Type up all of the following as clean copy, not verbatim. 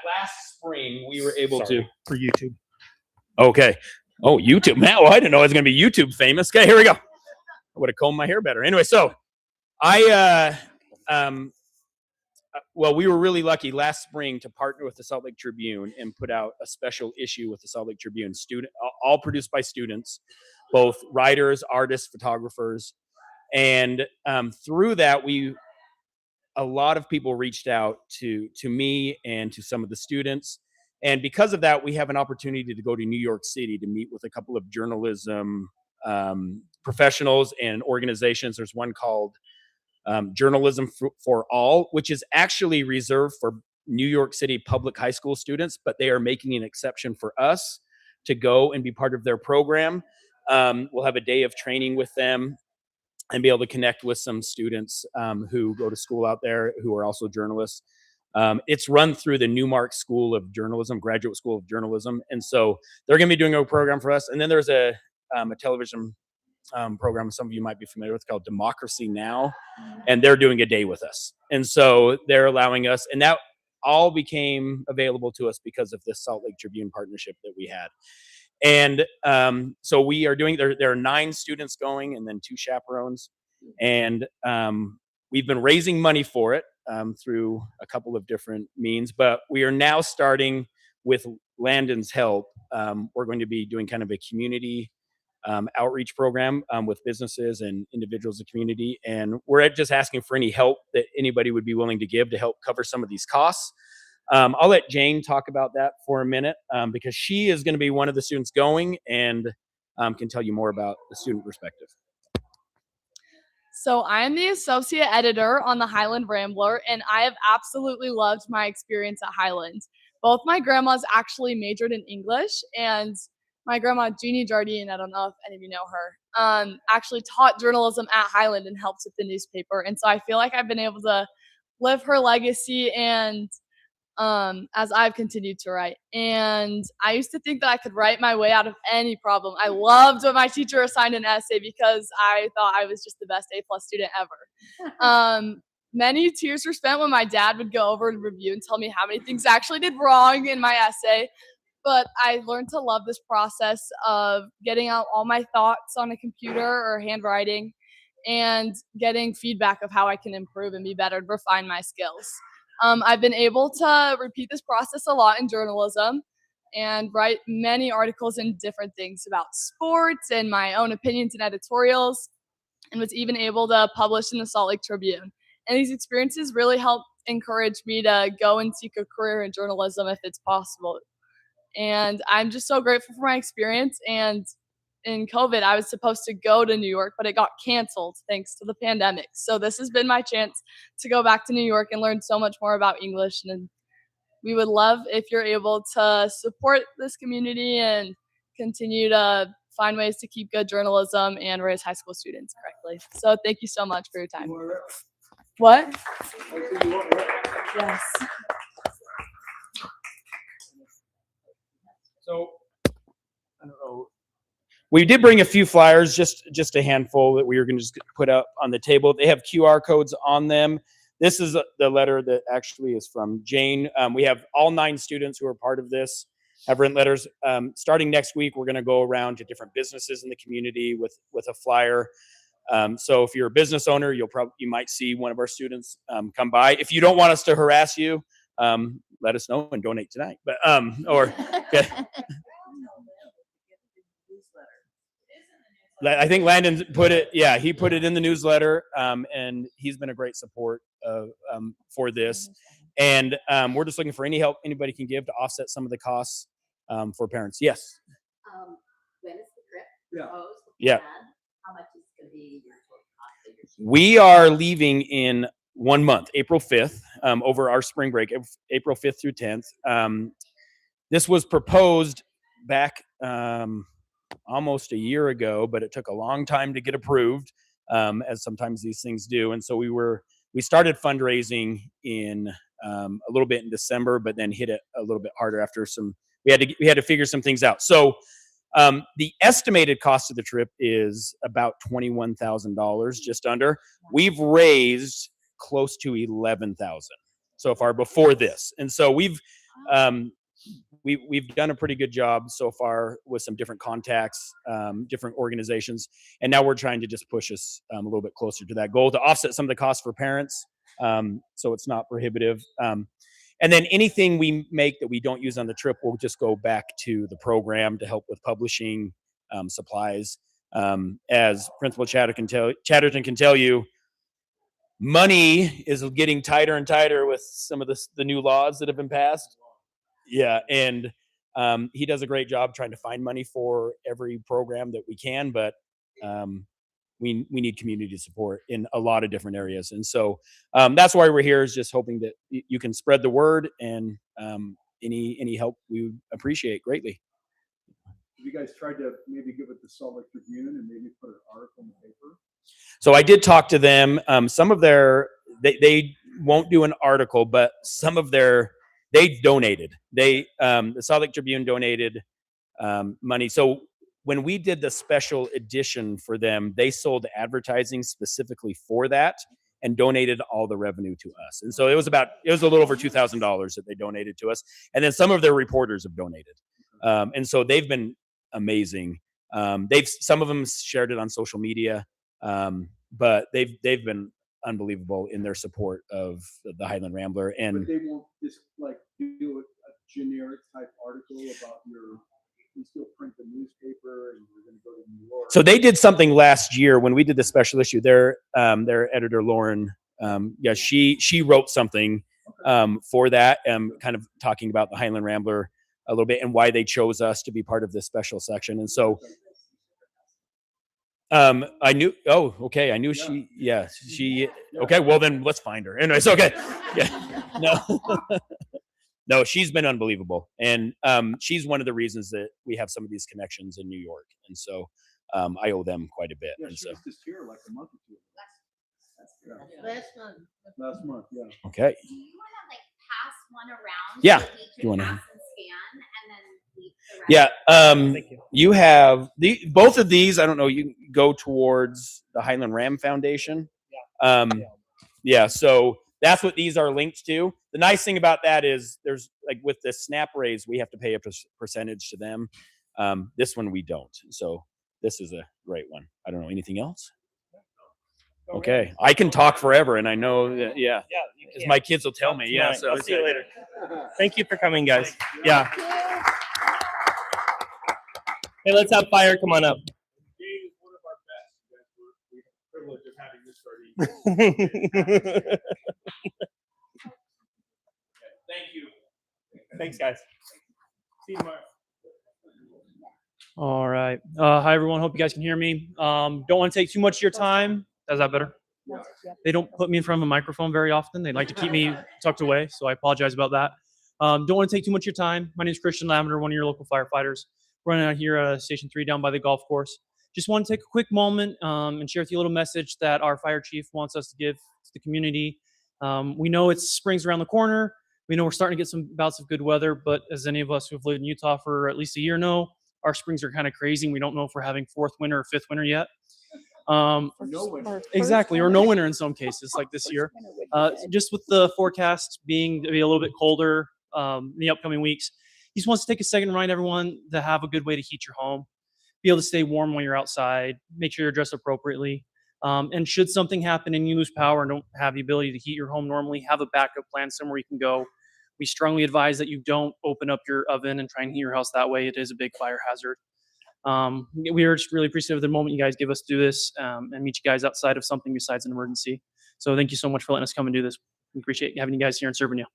Last spring we were able to for YouTube. Okay. Oh, YouTube. Man, well, I didn't know I was going to be YouTube famous. Okay, here we go. I would have combed my hair better. Anyway, so well, we were really lucky last spring to partner with the Salt Lake Tribune and put out a special issue with the Salt Lake Tribune, all produced by students, both writers, artists, photographers. And through that, a lot of people reached out to me and to some of the students. And because of that, we have an opportunity to go to New York City to meet with a couple of journalism professionals and organizations. There's one called Journalism for All, which is actually reserved for New York City public high school students, but they are making an exception for us to go and be part of their program. We'll have a day of training with them and be able to connect with some students who go to school out there who are also journalists. It's run through the Newmark School of Journalism, Graduate School of Journalism. And so they're going to be doing a program for us. And then there's a television program some of you might be familiar with called Democracy Now! And they're doing a day with us. And so they're allowing us, and that all became available to us because of this Salt Lake Tribune partnership that we had. And so we are doing, there are 9 students going and then 2 chaperones. And we've been raising money for it through a couple of different means, but we are now starting with Landon's help. We're going to be doing kind of a community outreach program with businesses and individuals in the community. And we're just asking for any help that anybody would be willing to give to help cover some of these costs. I'll let Jane talk about that for a minute because she is going to be one of the students going and can tell you more about the student perspective. So I am the associate editor on the Highland Rambler, and I have absolutely loved my experience at Highland. Both my grandmas actually majored in English, and my grandma, Jeannie Jardine, I don't know if any of you know her, actually taught journalism at Highland and helped with the newspaper. And so I feel like I've been able to live her legacy and as I've continued to write. And I used to think that I could write my way out of any problem. I loved when my teacher assigned an essay because I thought I was just the best A+ student ever. Many tears were spent when my dad would go over and review and tell me how many things I actually did wrong in my essay. But I learned to love this process of getting out all my thoughts on a computer or handwriting and getting feedback of how I can improve and be better and refine my skills. I've been able to repeat this process a lot in journalism and write many articles in different things about sports and my own opinions and editorials, and was even able to publish in the Salt Lake Tribune. And these experiences really helped encourage me to go and seek a career in journalism if it's possible. And I'm just so grateful for my experience. And in COVID, I was supposed to go to New York, but it got canceled thanks to the pandemic. So this has been my chance to go back to New York and learn so much more about English. And we would love if you're able to support this community and continue to find ways to keep good journalism and raise high school students correctly. So thank you so much for your time. What? Yes. So, I don't know. We did bring a few flyers, just a handful that we were going to just put up on the table. They have QR codes on them. This is the letter that actually is from Jane. We have all 9 students who are part of this have written letters. Starting next week, we're going to go around to different businesses in the community with a flyer. So if you're a business owner, you might see one of our students come by. If you don't want us to harass you, let us know and donate tonight. But okay. I think Landon put it. Yeah, he put it in the newsletter, and he's been a great support for this. And we're just looking for any help anybody can give to offset some of the costs for parents. Yes. When is the trip proposed? Yeah. And how much is going to be your total cost of your trip? We are leaving in 1 month, April 5th, over our spring break, April 5th through 10th. This was proposed back almost a year ago, but it took a long time to get approved, as sometimes these things do. And so we started fundraising in a little bit in December, but then hit it a little bit harder after we had to figure some things out. So the estimated cost of the trip is about $21,000, just under. We've raised close to 11,000 so far before this. And so we've done a pretty good job so far with some different contacts, different organizations, and now we're trying to just push us a little bit closer to that goal to offset some of the costs for parents, so it's not prohibitive. And then anything we make that we don't use on the trip will just go back to the program to help with publishing, supplies. As Principal Chatterton can tell you, money is getting tighter and tighter with some of the new laws that have been passed. Yeah, and he does a great job trying to find money for every program that we can, but we need community support in a lot of different areas. And so that's why we're here, is just hoping that you can spread the word, and any help we would appreciate greatly. Have you guys tried to maybe give it the Salt Lake Tribune and maybe put an article in the paper? So I did talk to them. Some of they won't do an article, but some of they donated. The Salt Lake Tribune donated money. So when we did the special edition for them, they sold advertising specifically for that and donated all the revenue to us. And so it was a little over $2,000 that they donated to us. And then some of their reporters have donated. And so they've been amazing. Some of them shared it on social media, but they've been unbelievable in their support of the Highland Rambler. And but they won't just like do a generic type article about you still print the newspaper and you're going to go to New York. So they did something last year when we did the special issue. Their editor Lauren, she wrote something for that, kind of talking about the Highland Rambler a little bit and why they chose us to be part of this special section. And so I knew. Oh, okay. I knew she. Yeah, she. Okay. Well, then let's find her. Anyways, okay. Yeah. No. No, she's been unbelievable, and she's one of the reasons that we have some of these connections in New York, and so I owe them quite a bit. Yeah, and she so was just here like a month or two ago. Last month, yeah. okay. Do you want to like pass one around? Yeah. So we You can wanna- pass and scan and then leave the rest? Yeah. Thank you. You have both of these. I don't know. You go towards the Highland Ram Foundation. Yeah. Yeah. So that's what these are linked to. The nice thing about that is there's like with the SNAP raise, we have to pay a percentage to them. This one we don't. So this is a great one. I don't know anything else. Okay, I can talk forever, and I know that. Yeah, Yeah, because my kids will tell me. Yeah. So I'll it's see you like- later. Thank you for coming, guys. Yeah. Hey, let's have fire. Come on up. Jade is one of our best. We have the privilege of having this starting. Thank you. Thanks, guys. See you tomorrow. All right. Hi, everyone. Hope you guys can hear me. Don't want to take too much of your time. Is that better? They don't put me in front of a microphone very often. They like to keep me tucked away, so I apologize about that. Don't want to take too much of your time. My name is Christian Lavender, one of your local firefighters. Running out here at Station 3 down by the golf course. Just want to take a quick moment and share with you a little message that our fire chief wants us to give to the community. We know it's spring's around the corner. We know we're starting to get some bouts of good weather, but as any of us who have lived in Utah for at least a year know, our springs are kind of crazy, and we don't know if we're having fourth winter or fifth winter yet. No winter. Exactly, or no winter in some cases, like this year. Just with the forecast being to be a little bit colder in the upcoming weeks, he just wants to take a second to remind everyone to have a good way to heat your home, be able to stay warm when you're outside, make sure you're dressed appropriately. And should something happen and you lose power and don't have the ability to heat your home normally, have a backup plan somewhere you can go. We strongly advise that you don't open up your oven and try and heat your house that way. It is a big fire hazard. We are just really appreciative of the moment you guys give us to do this and meet you guys outside of something besides an emergency. So thank you so much for letting us come and do this. We appreciate having you guys here and serving you.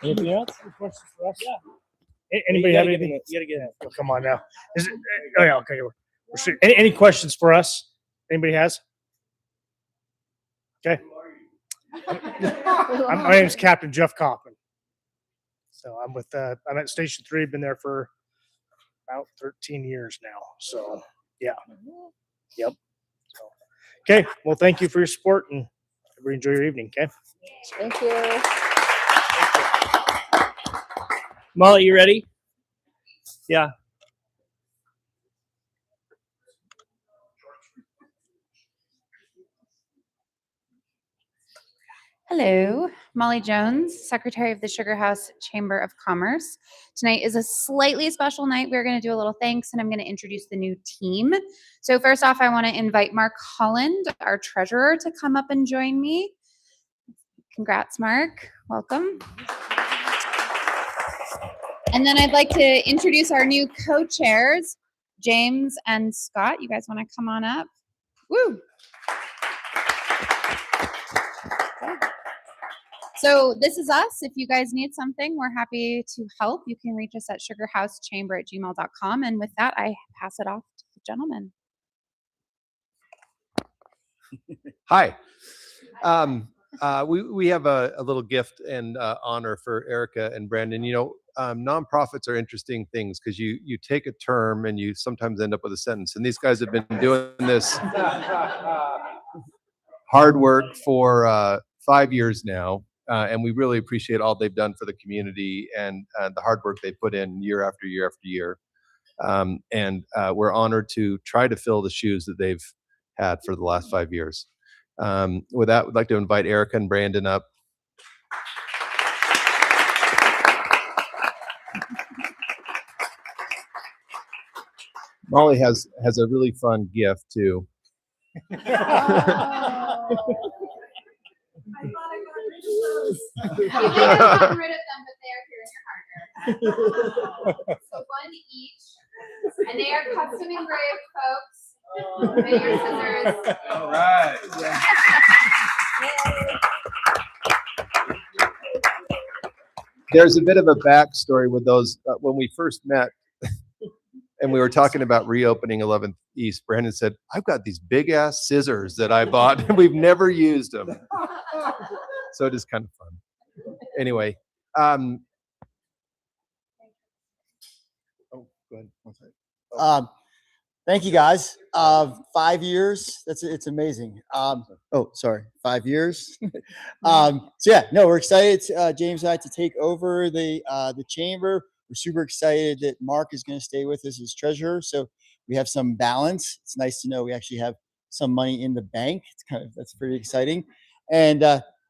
Anything else? Any questions for us? Yeah. Anybody have anything? You gotta get it. Oh, come on now. Is it? Oh yeah. Okay. We're shooting. Any questions for us? Anybody has? Okay. My name is Captain Jeff Kaufman. So I'm with I'm at Station 3. Been there for about 13 years now. So yeah. Yep. So, okay. Well, thank you for your support and everybody enjoy your evening. Okay. Thank you. Molly, you ready? Yeah. Hello, Molly Jones, Secretary of the Sugar House Chamber of Commerce. Tonight is a slightly special night. We're going to do a little thanks, and I'm going to introduce the new team. So first off, I want to invite Mark Holland, our treasurer, to come up and join me. Congrats, Mark. Welcome. And then I'd like to introduce our new co-chairs, James and Scott. You guys want to come on up? Woo! So this is us. If you guys need something, we're happy to help. You can reach us at sugarhousechamber@gmail.com. And with that, I pass it off to the gentleman. Hi. We have a little gift and honor for Erica and Brandon. You know, nonprofits are interesting things because you take a term and you sometimes end up with a sentence. And these guys have been doing this hard work for 5 years now. And we really appreciate all they've done for the community and the hard work they put in year after year after year. And we're honored to try to fill the shoes that they've had for the last 5 years. With that, we'd like to invite Erica and Brandon up. Molly has a really fun gift too. I thought I got rid of those. You may have gotten rid of them, but they are here in your hardware. So one each, and they are custom engraved, folks. And your scissors. All right. There's a bit of a backstory with those. When we first met and we were talking about reopening 11th East, Brandon said, I've got these big ass scissors that I bought and we've never used them. So it is kind of fun. Anyway. Oh, go ahead. Thank you guys. 5 years. It's amazing. Oh, sorry, 5 years. So yeah, no, we're excited, James and I, to take over the chamber. We're super excited that Mark is going to stay with us as treasurer. So we have some balance. It's nice to know we actually have some money in the bank. That's pretty exciting. And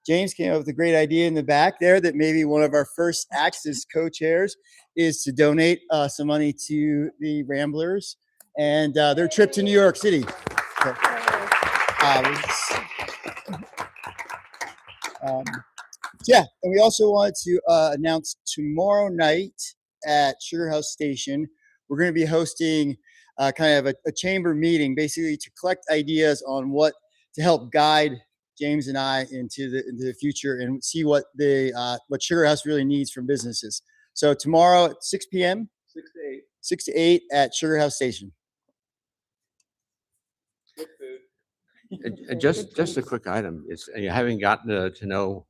James came up with a great idea in the back there that maybe one of our first acts as co-chairs is to donate some money to the Ramblers and their trip to New York City. So, yeah, and we also wanted to announce tomorrow night at Sugar House Station, we're going to be hosting kind of a chamber meeting, basically to collect ideas on what to help guide James and I into the future and see what what Sugar House really needs from businesses. So tomorrow at 6 p.m. 6 to 8 at Sugar House Station. Just a quick item is having gotten to know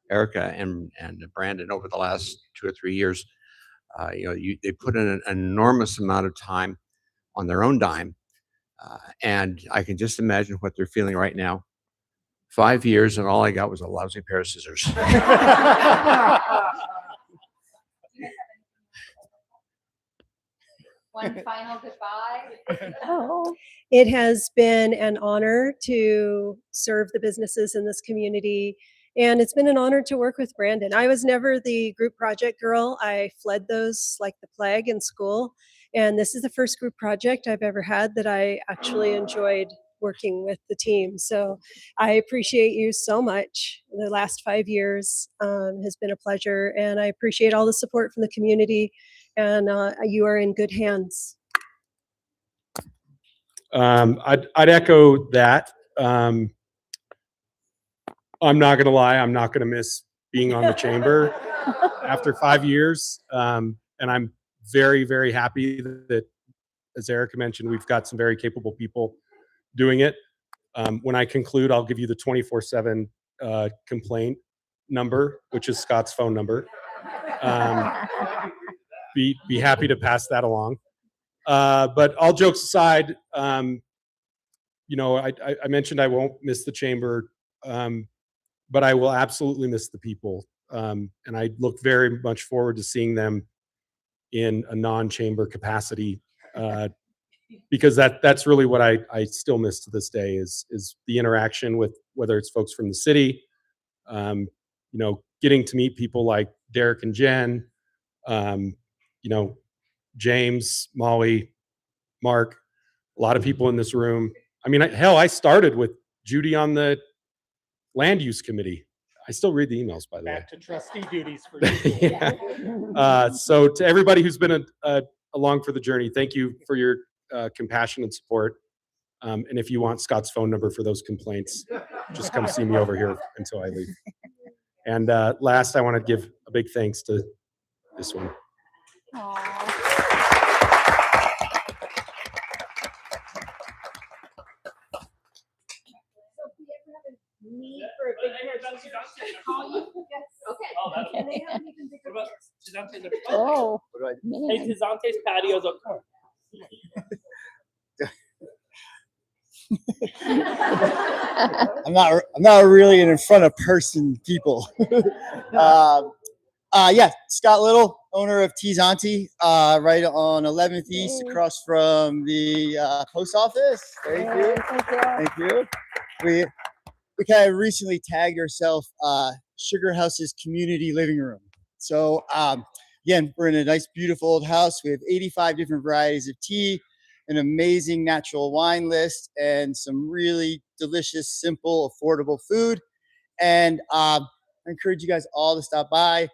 Erica and Brandon over the last 2 or 3 years. They put in an enormous amount of time on their own dime, and I can just imagine what they're feeling right now. 5 years and all I got was a lousy pair of scissors. One final goodbye. Oh, it has been an honor to serve the businesses in this community. And it's been an honor to work with Brandon. I was never the group project girl. I fled those like the plague in school. And this is the first group project I've ever had that I actually enjoyed working with the team. So I appreciate you so much. The last 5 years has been a pleasure. And I appreciate all the support from the community. And you are in good hands. I'd echo that. I'm not going to lie. I'm not going to miss being on the chamber after 5 years. And I'm very, very happy that, as Erica mentioned, we've got some very capable people doing it. When I conclude, I'll give you the 24/7 complaint number, which is Scott's phone number. Be happy to pass that along. But all jokes aside, I mentioned I won't miss the chamber. But I will absolutely miss the people. And I look very much forward to seeing them in a non-chamber capacity, because that's really what I still miss to this day is the interaction with, whether it's folks from the city, Getting to meet people like Derek and Jen, James, Molly, Mark, a lot of people in this room. I mean, hell, I started with Judy on the land use committee. I still read the emails, by the way. Back to trustee duties for Yeah. So to everybody who's been along for the journey, thank you for your compassion and support. And if you want Scott's phone number for those complaints, just come see me over here until I leave. And last, I want to give a big thanks to this one. Need for a big pair of scissors, call you. Yes. Okay. And they have even bigger pairs. Oh. Hey, Tizante's patio's up front. I'm not really an in front of person people. Yeah, Scott Little, owner of Tizante, right on 11th East, across from the post office. Thank you. Thank you. We kind of recently tagged ourselves Sugar House's community living room. So again, we're in a nice, beautiful old house. We have 85 different varieties of tea, an amazing natural wine list, and some really delicious, simple, affordable food. And I encourage you guys all to stop by.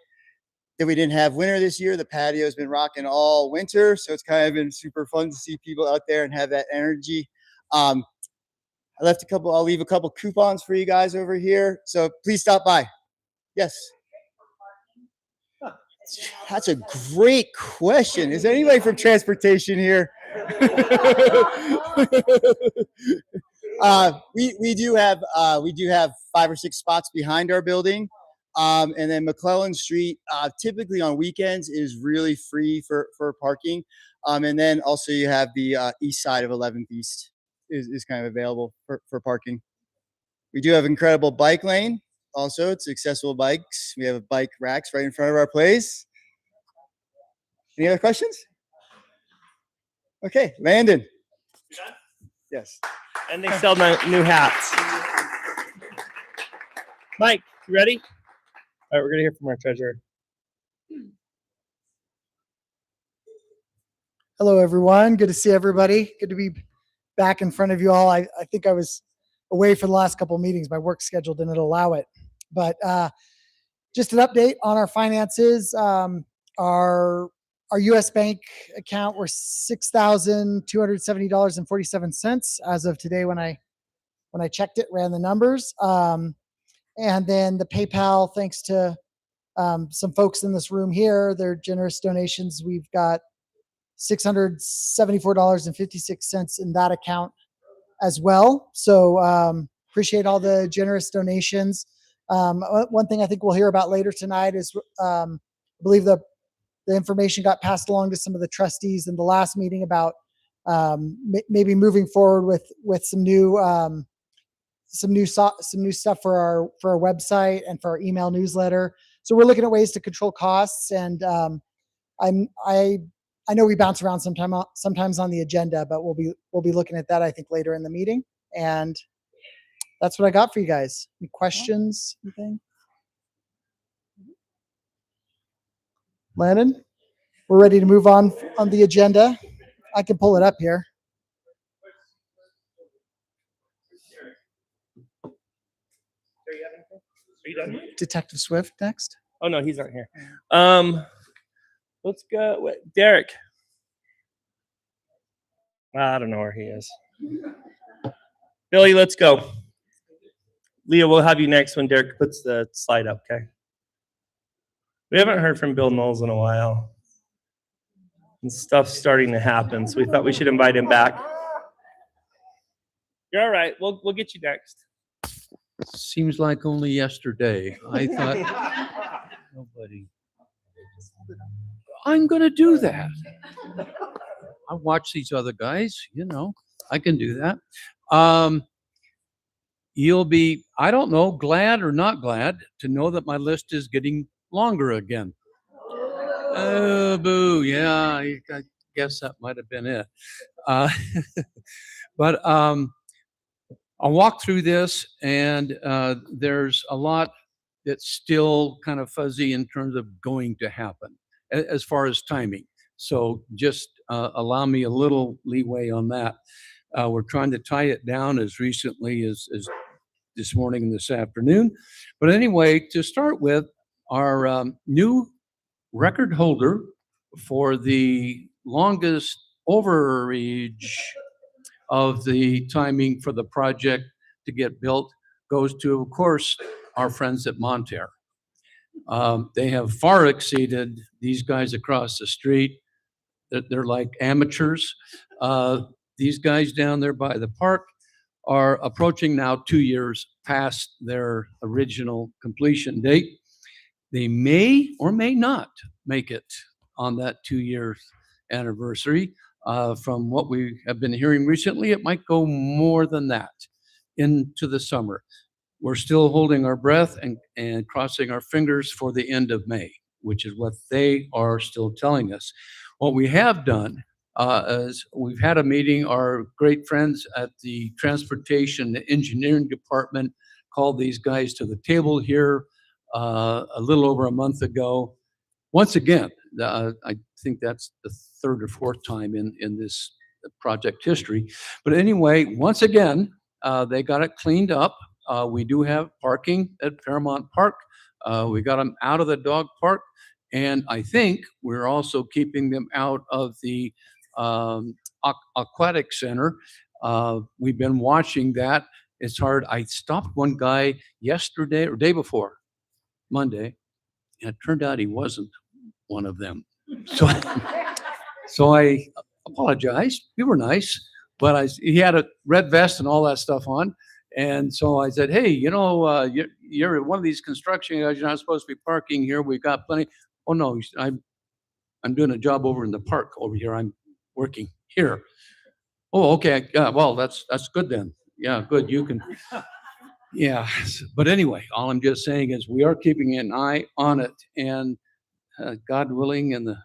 If we didn't have winter this year, the patio has been rocking all winter. So it's kind of been super fun to see people out there and have that energy. I'll leave a couple coupons for you guys over here. So please stop by. Yes. That's a great question. Is there anybody from transportation here? We do have 5 or 6 spots behind our building. And then McClellan Street, typically on weekends, is really free for parking. And then also you have the east side of 11th East is kind of available for parking. We do have incredible bike lane. Also, it's accessible bikes. We have bike racks right in front of our place. Any other questions? Okay, Landon. Yes. And they sell new hats. Mike, you ready? All right, we're gonna hear from our treasurer. Hello, everyone. Good to see everybody. Good to be back in front of you all. I think I was away for the last couple of meetings. My work schedule didn't allow it. But just an update on our finances. Our U.S. bank account were $6,270.47 as of today when I checked it, ran the numbers. And then the PayPal, thanks to some folks in this room here, their generous donations, we've got $674.56 in that account as well. So appreciate all the generous donations. One thing I think we'll hear about later tonight is I believe the information got passed along to some of the trustees in the last meeting about maybe moving forward with some new stuff for our website and for our email newsletter. So we're looking at ways to control costs, and I know we bounce around sometimes on the agenda, but we'll be looking at that, I think, later in the meeting. And that's what I got for you guys. Any questions? Anything? Landon, we're ready to move on the agenda. I can pull it up here. Are you done? Detective Swift next. Oh no, he's not here. Let's go. Derek. I don't know where he is. Billy, let's go. Leah, we'll have you next when Derek puts the slide up, okay? We haven't heard from Bill Knowles in a while. And stuff's starting to happen, so we thought we should invite him back. You're all right. We'll get you next. Seems like only yesterday. I thought nobody. I'm going to do that. I watch these other guys, I can do that. You'll be, I don't know, glad or not glad to know that my list is getting longer again. Oh, boo. Yeah, I guess that might have been it. But I'll walk through this, and there's a lot that's still kind of fuzzy in terms of going to happen as far as timing. So just allow me a little leeway on that. We're trying to tie it down as recently as this morning and this afternoon. But anyway, to start with, our new record holder for the longest overage of the timing for the project to get built goes to, of course, our friends at Monterre. They have far exceeded these guys across the street. They're like amateurs. These guys down there by the park are approaching now 2 years past their original completion date. They may or may not make it on that 2-year anniversary. From what we have been hearing recently, it might go more than that into the summer. We're still holding our breath and crossing our fingers for the end of May, which is what they are still telling us. What we have done is we've had a meeting. Our great friends at the Transportation Engineering Department called these guys to the table here a little over a month ago. Once again, I think that's the third or fourth time in this project history. But anyway, once again, they got it cleaned up. We do have parking at Fairmont Park. We got them out of the dog park. And I think we're also keeping them out of the aquatic center. We've been watching that. It's hard. I stopped one guy yesterday or day before, Monday, and it turned out he wasn't one of them. So I apologized. We were nice, but he had a red vest and all that stuff on. And so I said, hey, you're one of these construction guys. You're not supposed to be parking here. We've got plenty. Oh, no, I'm doing a job over in the park over here. I'm working here. Oh, okay. Well, that's good then. Yeah, good. You can. Yeah. But anyway, all I'm just saying is we are keeping an eye on it. And God willing, and the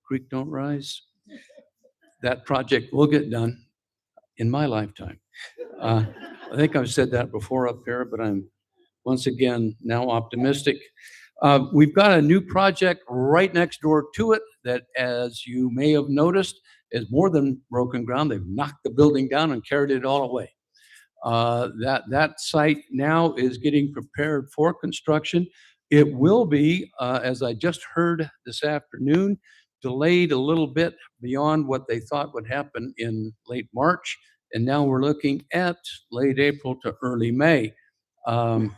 creek don't rise, that project will get done in my lifetime. I think I've said that before up here, but I'm once again now optimistic. We've got a new project right next door to it that, as you may have noticed, is more than broken ground. They've knocked the building down and carried it all away. That site now is getting prepared for construction. It will be, as I just heard this afternoon, delayed a little bit beyond what they thought would happen in late March. And now we're looking at late April to early May. One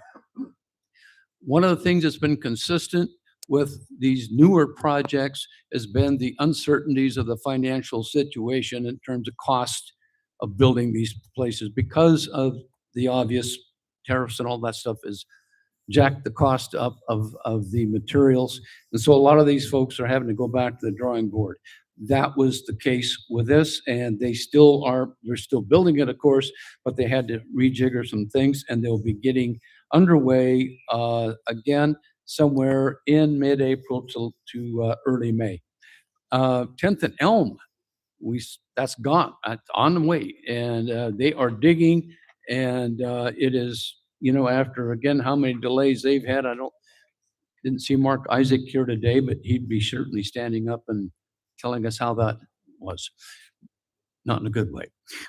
of the things that's been consistent with these newer projects has been the uncertainties of the financial situation in terms of cost of building these places, because of the obvious tariffs and all that stuff is jacked the cost up of the materials. And so a lot of these folks are having to go back to the drawing board. That was the case with this, and they're still building it, of course, but they had to rejigger some things, and they'll be getting underway again somewhere in mid-April to early May. 10th and Elm, that's gone, on the way, and they are digging, and it is, after again how many delays they've had. Didn't see Mark Isaac here today, but he'd be certainly standing up and telling us how that was. Not in a good way.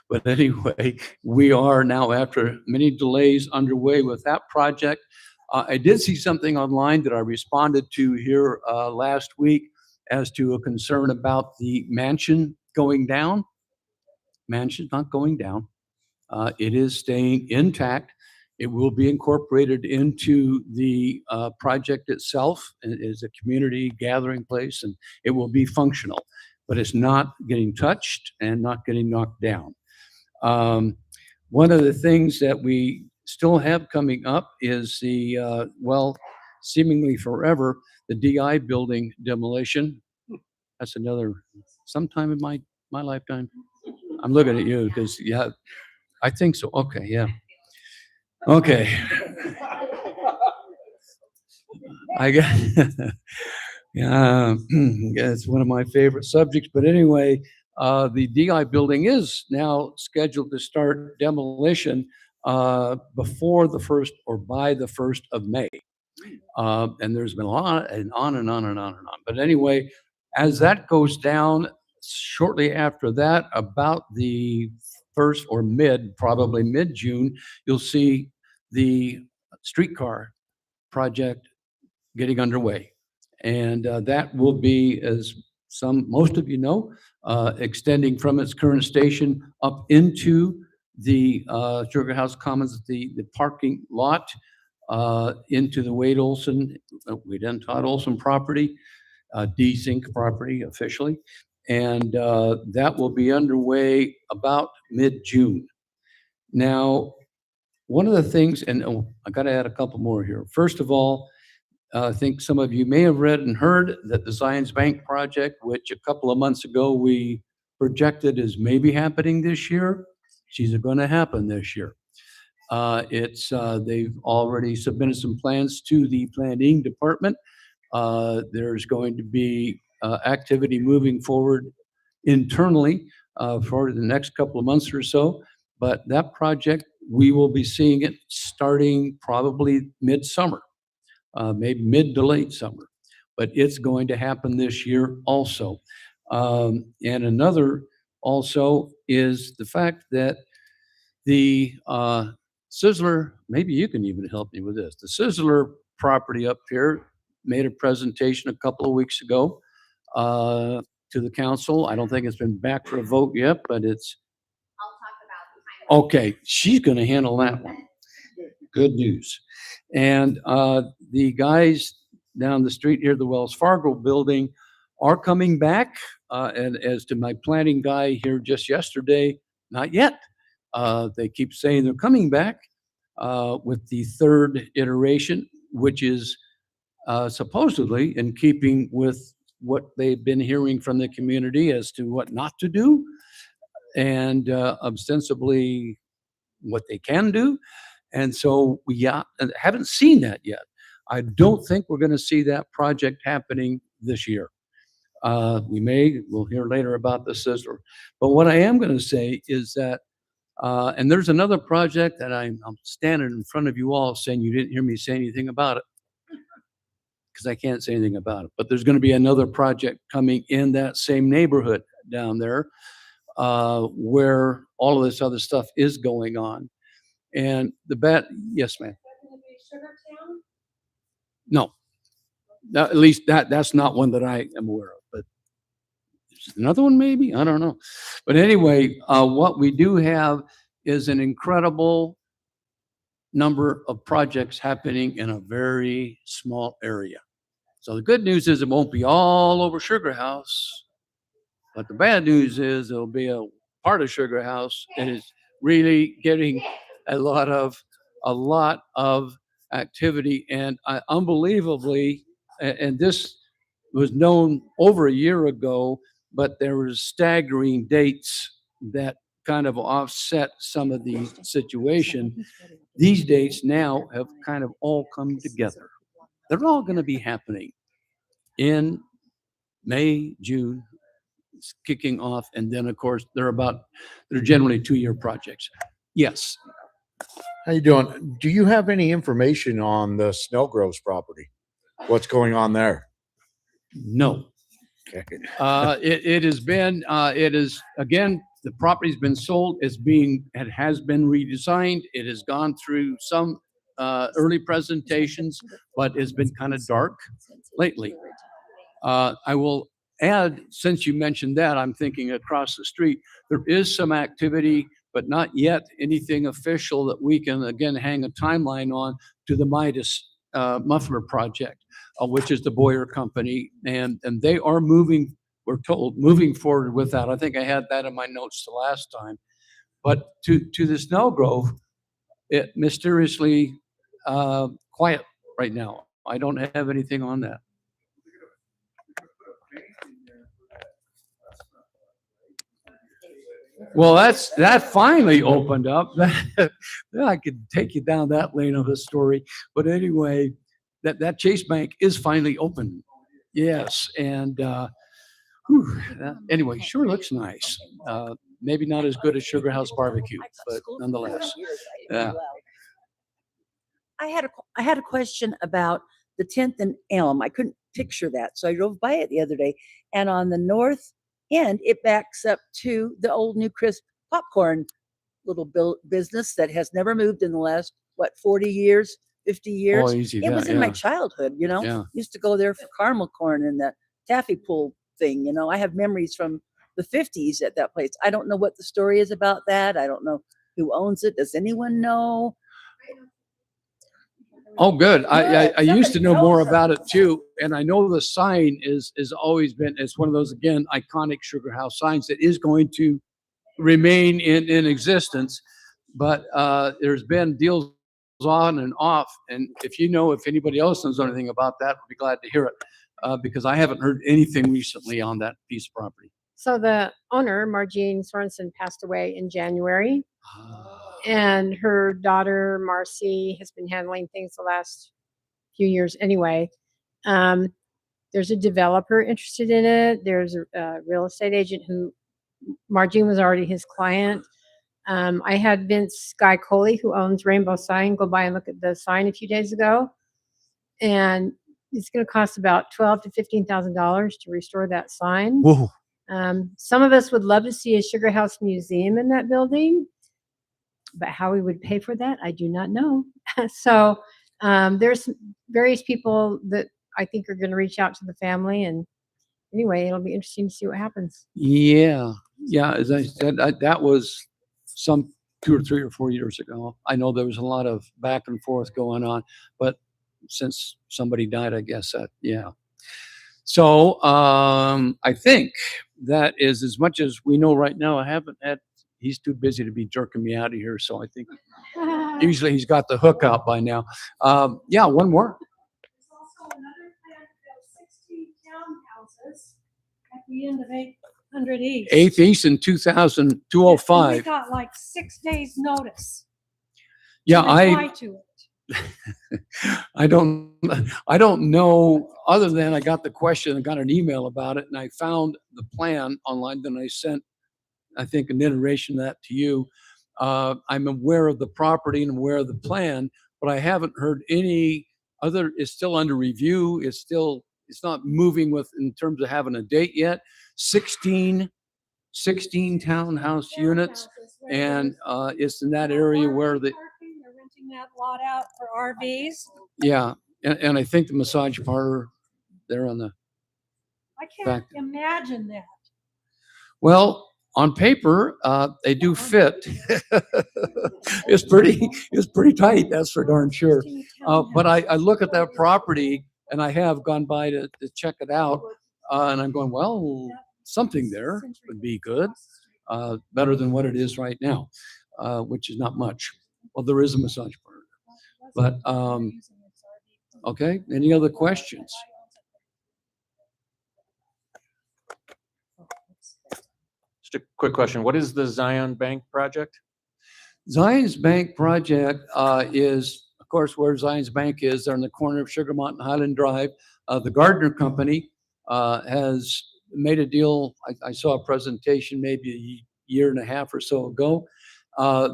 But anyway, we are now, after many delays, underway with that project. I did see something online that I responded to here last week as to a concern about the mansion going down. Mansion's not going down. It is staying intact. It will be incorporated into the project itself. It is a community gathering place, and it will be functional, but it's not getting touched and not getting knocked down. One of the things that we still have coming up is the, seemingly forever, the DI building demolition. That's another, sometime in my lifetime. I'm looking at you because, yeah, I think so. Okay, yeah. Okay. I got, yeah, it's one of my favorite subjects. But anyway, the DI building is now scheduled to start demolition before the 1st or by the 1st of May. And there's been a lot and on and on and on and on. But anyway, as that goes down, shortly after that, about the first or probably mid-June, you'll see the streetcar project getting underway. And that will be, as most of you know, extending from its current station up into the Sugar House Commons, the parking lot, into the Wade and Todd Olson property, D-Sync property officially. And that will be underway about mid-June. Now, one of the things, and I got to add a couple more here. First of all, I think some of you may have read and heard that the Zions Bank project, which a couple of months ago we projected as maybe happening this year, is going to happen this year. They've already submitted some plans to the planning department. There's going to be activity moving forward internally for the next couple of months or so. But that project, we will be seeing it starting probably midsummer, maybe mid to late summer. But it's going to happen this year also. And another also is the fact that the Sizzler, maybe you can even help me with this. The Sizzler property up here made a presentation a couple of weeks ago to the council. I don't think it's been back for a vote yet, but it's. I'll talk about the time. Okay, she's going to handle that one. Good news. And the guys down the street here, the Wells Fargo building, are coming back. And as to my planning guy here just yesterday, not yet. They keep saying they're coming back with the third iteration, which is supposedly in keeping with what they've been hearing from the community as to what not to do, and ostensibly what they can do. And so we haven't seen that yet. I don't think we're going to see that project happening this year. We'll hear later about the Sizzler. But what I am going to say is that, and there's another project that I'm standing in front of you all saying you didn't hear me say anything about it, because I can't say anything about it. But there's going to be another project coming in that same neighborhood down there where all of this other stuff is going on. And yes, ma'am. No, at least that's not one that I am aware of. But there's another one, maybe, I don't know. But anyway, what we do have is an incredible number of projects happening in a very small area. So the good news is it won't be all over Sugar House, but the bad news is it'll be a part of Sugar House that is really getting a lot of activity. And unbelievably, and this was known over a year ago, but there was staggering dates that kind of offset some of the situation. These dates now have kind of all come together. They're all going to be happening in May, June, kicking off. And then, of course, they're generally 2-year projects. Yes. How you doing? Do you have any information on the Snellgroves property? What's going on there? No. Okay. It is, again, the property's been sold. It has been redesigned. It has gone through some early presentations, but it's been kind of dark lately. I will add, since you mentioned that, I'm thinking across the street, there is some activity, but not yet anything official that we can, again, hang a timeline on, to the Midas muffler project, which is the Boyer Company. And they are moving, we're told, moving forward with that. I think I had that in my notes the last time. But to the Snellgrove, it mysteriously quiet right now. I don't have anything on that. Well, that finally opened up. I could take you down that lane of a story. But anyway, that Chase Bank is finally open. Yes. And anyway, sure looks nice. Maybe not as good as Sugar House Barbecue, but nonetheless. Yeah. I had a question about the 10th and Elm. I couldn't picture that. So I drove by it the other day. And on the north end, it backs up to the old New Crisp popcorn little business that has never moved in the last, 40 years, 50 years. Oh, easy. It Yeah, was in my yeah. childhood, you know. Yeah. Used to go there for caramel corn and the taffy pull thing, you know. I have memories from the 50s at that place. I don't know what the story is about that. I don't know who owns it. Does anyone know? Oh, good. I used to somebody know tell more us about it too. And I know the sign is always been, it's one of those, again, iconic Sugar House signs that is going to remain in existence. But there's been deals on and off. And if anybody else knows anything about that, I'd be glad to hear it. Because I haven't heard anything recently on that piece of property. So the owner, Margene Sorensen, passed away in January. And her daughter, Marcy, has been handling things the last few years anyway. There's a developer interested in it. There's a real estate agent who Margene was already his client. I had Vince Guy Coley, who owns Rainbow Sign, go by and look at the sign a few days ago. And it's going to cost about $12,000 to $15,000 to restore that sign. Whoa. Some of us would love to see a Sugar House museum in that building, but how we would pay for that, I do not know. So there's various people that I think are going to reach out to the family, and anyway, it'll be interesting to see what happens. Yeah. Yeah. As I said, that was some 2 or 3 or 4 years ago. I know there was a lot of back and forth going on, but since somebody died, I guess that, yeah. So I think that is as much as we know right now. He's too busy to be jerking me out of here. So I think usually he's got the hook out by now. Yeah, one more. There's also another plan to build 60 townhouses at the end of 800 East. 8th East in 205. We got like 6 days notice. Yeah, to reply to it. I don't know, other than I got the question, I got an email about it, and I found the plan online. Then I sent, I think, an iteration of that to you. I'm aware of the property and aware of the plan, but I haven't heard any other. It's still under review. It's not moving in terms of having a date yet. 16 townhouse units, and it's in that area where the. They're renting that lot out for RVs. Yeah, and I think the massage parlor there on the. I can't imagine that. Well, on paper, they do fit. It's pretty tight. That's for darn sure. But I look at that property, and I have gone by to check it out, and I'm going, well, something there would be good, better than what it is right now, which is not much. Well, there is a massage parlor, but okay. Any other questions? Just a quick question. What is the Zion Bank project? Zion's Bank project is, of course, where Zion's Bank is. They're on the corner of Sugarmont and Highland Drive. The Gardner Company has made a deal. I saw a presentation maybe a year and a half or so ago.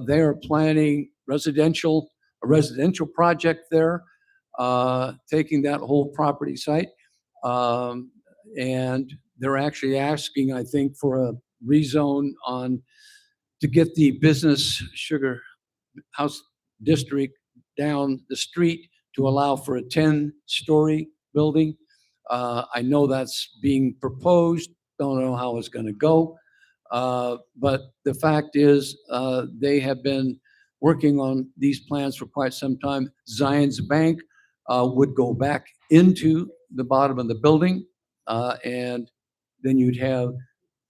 They are planning a residential project there, taking that whole property site. And they're actually asking, I think, for a rezone to get the business Sugar House district down the street to allow for a 10-story building. I know that's being proposed. Don't know how it's going to go. But the fact is, they have been working on these plans for quite some time. Zion's Bank would go back into the bottom of the building, and then you'd have,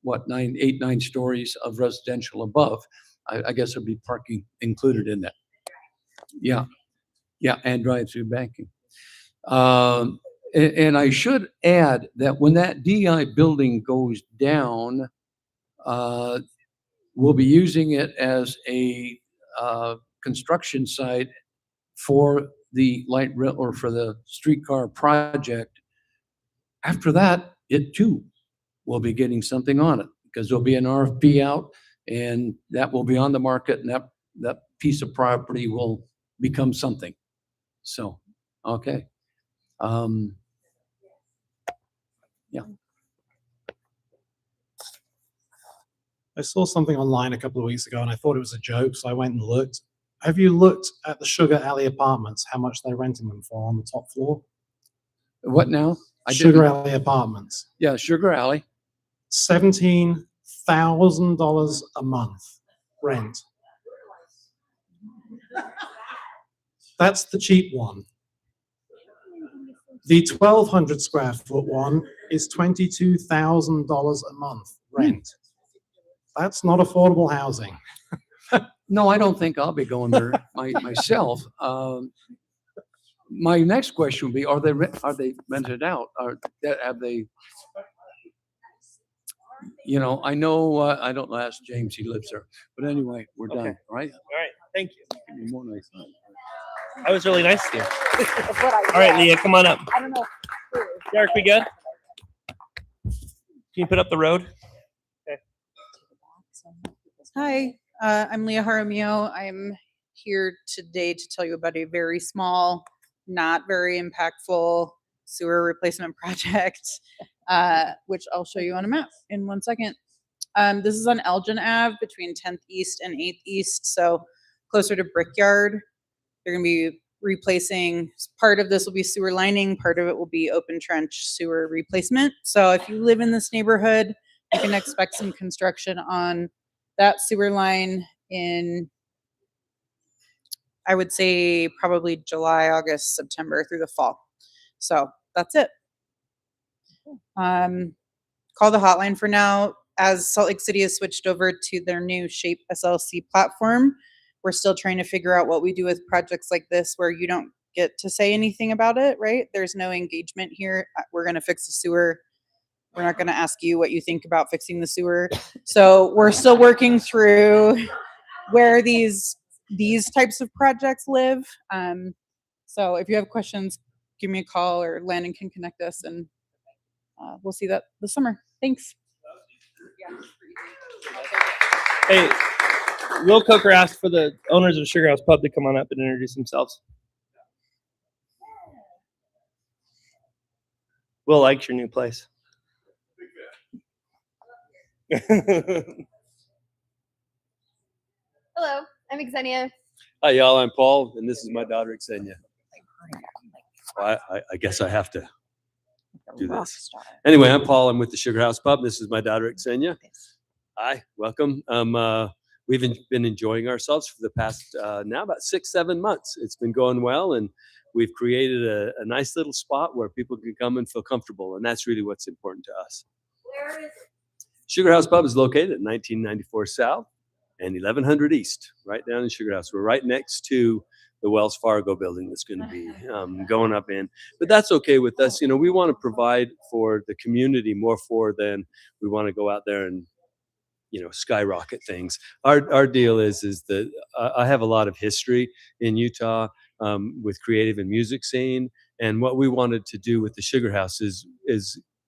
9 stories of residential above. I guess there'd be parking included in that. Yeah, and drive-through banking. And I should add that when that DI building goes down, we'll be using it as a construction site for the light rail or for the streetcar project. After that, it too will be getting something on it because there'll be an RFP out and that will be on the market, and that piece of property will become something. So, okay. Um, yeah. I saw something online a couple of weeks ago and I thought it was a joke, so I went and looked. Have you looked at the Sugar Alley Apartments, how much they're renting them for on the top floor? What now? Sugar Alley Apartments. Yeah, Sugar Alley. $17,000 a month rent. That's the cheap one. The 1,200 square foot one is $22,000 a month rent. That's not affordable housing. No, I don't think I'll be going there myself. My next question would be: Are they rented out? Have they? You know, I know. I don't ask James; he lives there. But anyway, we're done. Okay. Right? All right. Thank you. Give me more nice. That was really nice of you. All right, Leah, come on up. I don't know. Derek, we good? Can you put up the road? Okay. Hi, I'm Leah Jaramillo. I'm here today to tell you about a very small, not very impactful sewer replacement project, which I'll show you on a map in 1 second. This is on Elgin Ave between 10th East and 8th East, so closer to Brickyard. They're going to be replacing, part of this will be sewer lining, part of it will be open trench sewer replacement. So if you live in this neighborhood, you can expect some construction on that sewer line in, I would say, probably July, August, September through the fall. So that's it. Call the hotline for now. As Salt Lake City has switched over to their new Shape SLC platform, we're still trying to figure out what we do with projects like this where you don't get to say anything about it, right? There's no engagement here. We're going to fix the sewer. We're not going to ask you what you think about fixing the sewer. So we're still working through where these types of projects live. So if you have questions, give me a call or Landon can connect us and we'll see that this summer. Thanks. Hey, Will Coker asked for the owners of Sugar House Pub to come on up and introduce themselves. Will likes your new place. Hello, I'm Xenia. Hi, y'all. I'm Paul, and this is my daughter, Xenia. I guess I have to do this. Anyway, I'm Paul. I'm with the Sugar House Pub. This is my daughter, Xenia. Hi, welcome. We've been enjoying ourselves for the past now about 6-7 months. It's been going well, and we've created a nice little spot where people can come and feel comfortable, and that's really what's important to us. Where is it? Sugar House Pub is located at 1994 South and 1100 East, right down in Sugar House. We're right next to the Wells Fargo building that's going to be going up in. But that's okay with us. You know, we want to provide for the community more for than we want to go out there and, you know, skyrocket things. Our deal is that I have a lot of history in Utah with creative and music scene. And what we wanted to do with the Sugar House is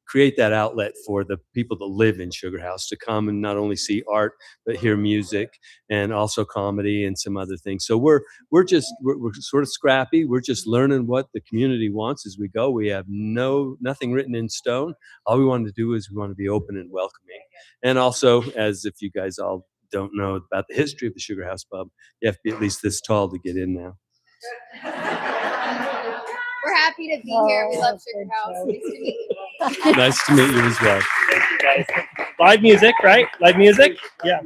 create that outlet for the people that live in Sugar House to come and not only see art, but hear music and also comedy and some other things. So we're sort of scrappy. We're just learning what the community wants as we go. We have nothing written in stone. All we wanted to do is we want to be open and welcoming. And also, as if you guys all don't know about the history of the Sugar House Pub, you have to be at least this tall to get in now. We're happy to be here. We love Sugar House. Nice to meet you. Nice to meet you as well. Thank you, guys. Live music, right? Live music? Yeah.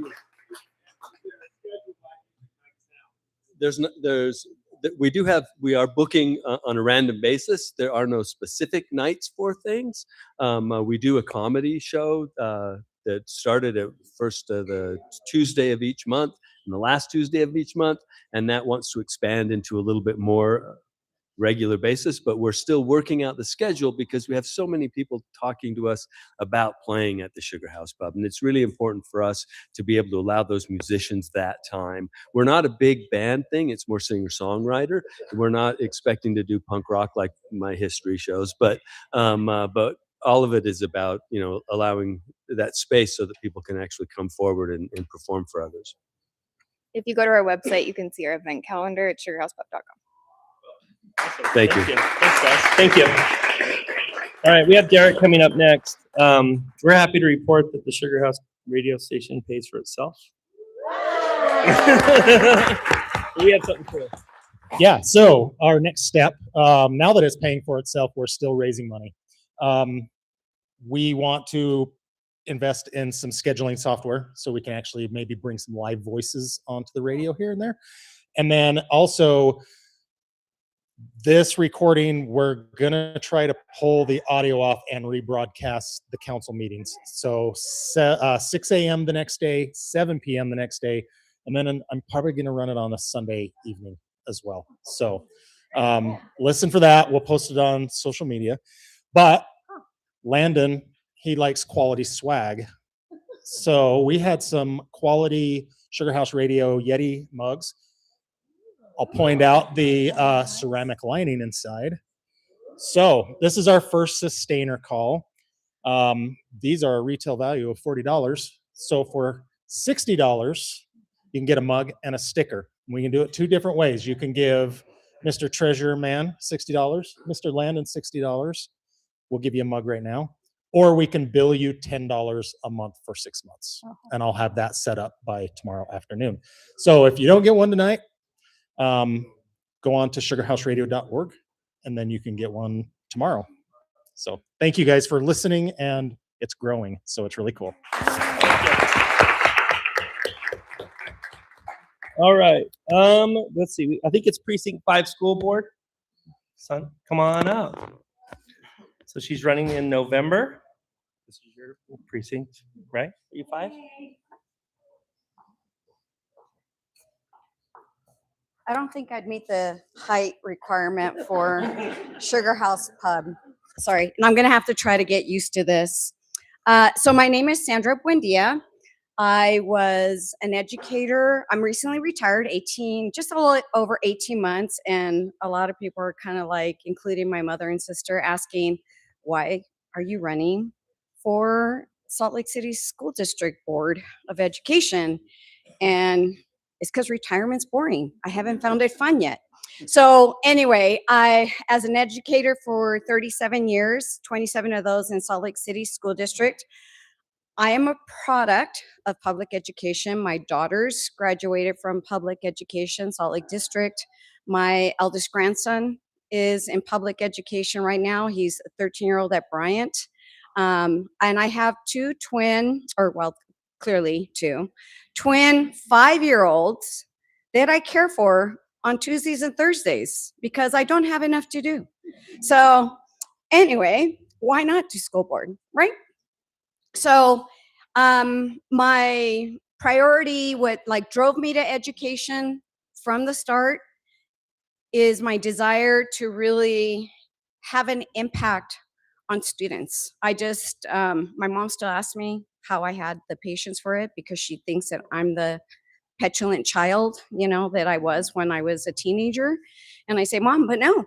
We are booking on a random basis. There are no specific nights for things. We do a comedy show that started at the Tuesday of each month and the last Tuesday of each month, and that wants to expand into a little bit more regular basis, but we're still working out the schedule because we have so many people talking to us about playing at the Sugar House Pub. And it's really important for us to be able to allow those musicians that time. We're not a big band thing. It's more singer-songwriter. We're not expecting to do punk rock like my history shows, but all of it is about, you know, allowing that space so that people can actually come forward and perform for others. If you go to our website, you can see our event calendar at sugarhousepub.com. Thank you. Thanks, guys. Thank you. All right, we have Derek coming up next. We're happy to report that the Sugar House radio station pays for itself. We have something for us. Yeah, so our next step, now that it's paying for itself, we're still raising money. We want to invest in some scheduling software so we can actually maybe bring some live voices onto the radio here and there. And then also this recording, we're gonna try to pull the audio off and rebroadcast the council meetings. So 6 a.m. the next day, 7 p.m. the next day, and then I'm probably gonna run it on a Sunday evening as well. So listen for that. We'll post it on social media. But Landon, he likes quality swag. So we had some quality Sugar House Radio Yeti mugs. I'll point out the ceramic lining inside. So this is our first sustainer call. These are a retail value of $40. So for $60, you can get a mug and a sticker. We can do it two different ways. You can give Mr. Treasure Man $60, Mr. Landon $60. We'll give you a mug right now. Or we can bill you $10 a month for 6 months. And I'll have that set up by tomorrow afternoon. So if you don't get one tonight, go on to sugarhouseradio.org and then you can get one tomorrow. So thank you guys for listening, and it's growing. So it's really cool. All right. Let's see. I think it's Precinct 5 School Board. Son, come on up. So she's running in November. This is your precinct, right? Are you 5? I don't think I'd meet the height requirement for Sugar House Pub. Sorry, and I'm gonna have to try to get used to this. So my name is Sandra Buendia. I was an educator. I'm recently retired, just a little over 18 months, and a lot of people are kind of like, including my mother and sister, asking, why are you running for Salt Lake City School District Board of Education? And it's because retirement's boring. I haven't found it fun yet. So anyway, as an educator for 37 years, 27 of those in Salt Lake City School District, I am a product of public education. My daughters graduated from public education, Salt Lake District. My eldest grandson is in public education right now. He's a 13-year-old at Bryant. And I have clearly two twin 5-year-olds that I care for on Tuesdays and Thursdays because I don't have enough to do. So anyway, why not do school board, right? So my priority, what drove me to education from the start, is my desire to really have an impact on students. My mom still asks me how I had the patience for it because she thinks that I'm the petulant child, that I was when I was a teenager. And I say, Mom, but no,